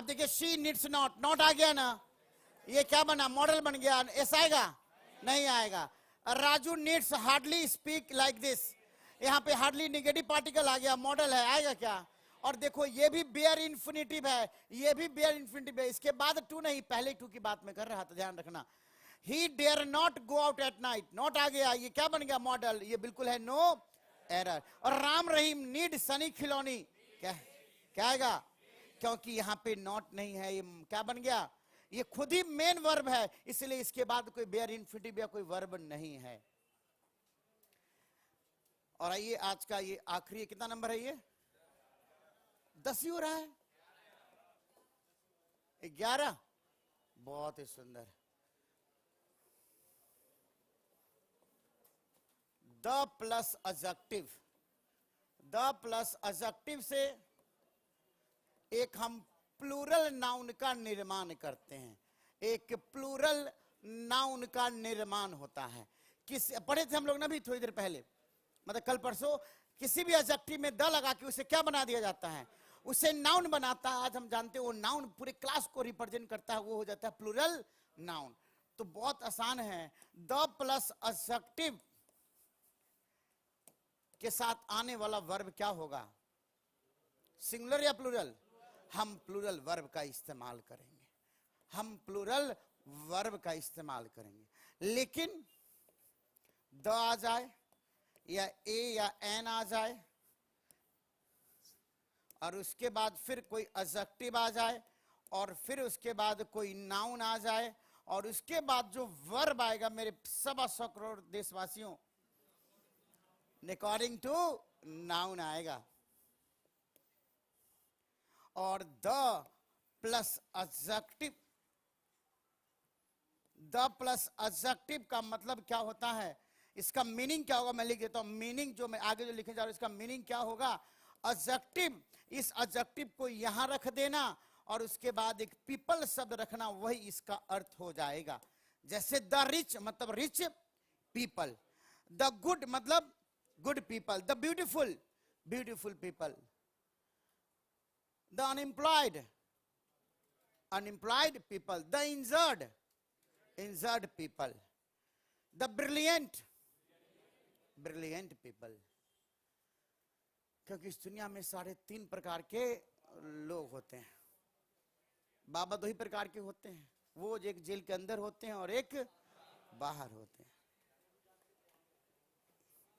देखिए, शी नीड्स नॉट आ गया ना, ये क्या बना, मॉडल बन गया, ऐसा आएगा नहीं आएगा। Raju needs hardly speak like this, यहाँ पे हार्डली निगेटिव पार्टिकल आ गया, मॉडल है, आएगा क्या? और देखो ये भी बेयर इन्फिनिटिव है, ये भी बेयर इन्फिनिटिव है, इसके बाद टू नहीं, पहले टू की बात में कर रहा था, ध्यान रखना। He dare not go out at night, not आ गया, ये क्या बन गया, मॉडल, ये बिल्कुल है नो एरर। और राम रहीम नीड सनी खिलौनी, क्या आएगा, क्योंकि यहाँ पे नॉट नहीं है, ये क्या बन गया, ये खुद ही मेन वर्ब है, इसलिए इसके बाद कोई बेयर इन्फिनिटिव या कोई वर्ब नहीं है। और आइए आज का ये आखिरी, कितना नंबर है ये, 10 ही हो रहा है, 11, बहुत ही सुंदर। The plus adjective, the plus adjective से एक हम प्लूरल नाउन का निर्माण करते हैं, एक प्लूरल नाउन का निर्माण होता है। किस पढ़े थे हम लोग ना भी थोड़ी देर पहले, मतलब कल परसों, किसी भी एडजेक्टिव में द लगा के उसे क्या बना दिया जाता है, उसे नाउन बनाता है। आज हम जानते हैं वो नाउन पूरे क्लास को रिप्रेजेंट करता है, वो हो जाता है प्लूरल नाउन। तो बहुत आसान है, द प्लस एडजेक्टिव के साथ आने वाला वर्ब क्या होगा, सिंगुलर या प्लूरल? हम प्लूरल वर्ब का इस्तेमाल करेंगे, हम प्लूरल वर्ब का इस्तेमाल करेंगे। लेकिन द आ जाए या ए या एन आ जाए और उसके बाद फिर कोई एडजेक्टिव आ जाए और फिर उसके बाद कोई नाउन आ जाए और उसके बाद जो वर्ब आएगा मेरे 125 करोड़ देशवासियों, अकॉर्डिंग टू नाउन आएगा। और the plus adjective the plus adjective का मतलब क्या होता है, इसका मीनिंग क्या होगा, मैं लिख देता हूं। मीनिंग जो मैं आगे जो लिखने जा रहा हूं, इसका मीनिंग क्या होगा, एडजेक्टिव, इस एडजेक्टिव को यहां रख देना और उसके बाद एक पीपल शब्द रखना, वही इसका अर्थ हो जाएगा। जैसे द रिच मतलब रिच पीपल, द गुड मतलब good people, the beautiful beautiful people, the unemployed unemployed people, the injured injured people, the brilliant brilliant people. क्योंकि इस दुनिया में 3.5 प्रकार के लोग होते हैं। बाबा 2 ही प्रकार के होते हैं, वो एक जेल के अंदर होते हैं और एक बाहर होते हैं।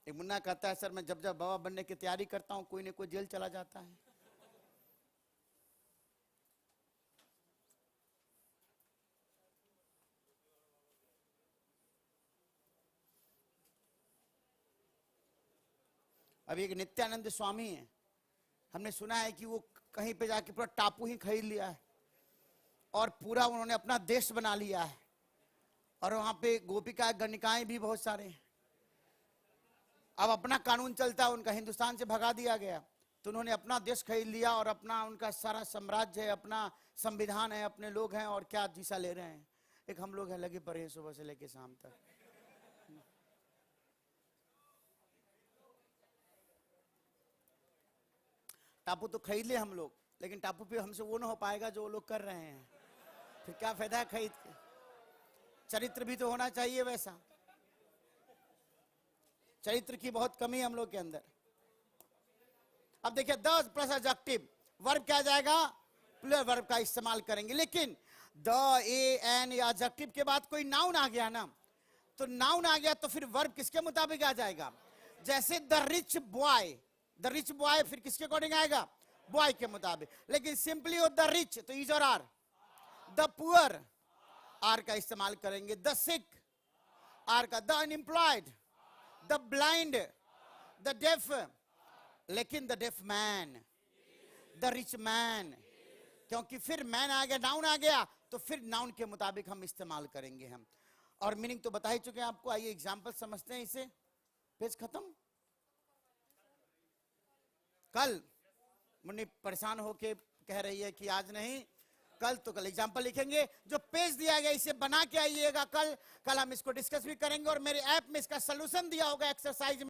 एक मुन्ना कहता है, सर मैं जब जब बाबा बनने की तैयारी करता हूं, कोई न कोई जेल चला जाता है। अभी एक नित्यानंद स्वामी है, हमने सुना है कि वो कहीं पे जाके पूरा टापू ही खरीद लिया है और पूरा उन्होंने अपना देश बना लिया है, और वहां पे गोपिका गणिकाएं भी बहुत सारे हैं। अब अपना कानून चलता है उनका, हिंदुस्तान से भगा दिया गया, तो उन्होंने अपना देश खरीद लिया और अपना उनका सारा साम्राज्य है, अपना संविधान है, अपने लोग हैं, और क्या दिशा ले रहे हैं। एक हम लोग हैं लगे पड़े हैं सुबह से लेके शाम तक। टापू तो खरीद ले हम लोग, लेकिन टापू पे हमसे वो ना हो पाएगा जो वो लोग कर रहे हैं, फिर क्या फायदा है खरीद के। चरित्र भी तो होना चाहिए वैसा, चरित्र की बहुत कमी है हम लोग के अंदर। अब देखिए, द प्लस एडजेक्टिव, वर्ब क्या जाएगा, प्लूरल वर्ब का इस्तेमाल करेंगे। लेकिन द, ए, एन या एडजेक्टिव के बाद कोई नाउन आ गया ना, तो नाउन आ गया तो फिर वर्ब किसके मुताबिक आ जाएगा। जैसे the rich boy, the rich boy फिर किसके अकॉर्डिंग आएगा, बॉय के मुताबिक। लेकिन सिंपली हो द रिच तो इज और आर, द पुअर आर का इस्तेमाल करेंगे, द सिक आर का, the unemployed, the blind, the deaf, लेकिन the deaf man, the rich man, क्योंकि फिर मैन आ गया, नाउन आ गया, तो फिर नाउन के मुताबिक हम इस्तेमाल करेंगे हम। और मीनिंग तो बता ही चुके हैं आपको, आइए एग्जाम्पल समझते हैं इसे। पेज खत्म। कल मुन्नी परेशान होके कह रही है कि आज नहीं कल, तो कल एग्जाम्पल लिखेंगे। जो पेज दिया गया इसे बना के आइएगा, कल हम इसको डिस्कस भी करेंगे, और मेरे ऐप में इसका सलूशन दिया होगा एक्सरसाइज में।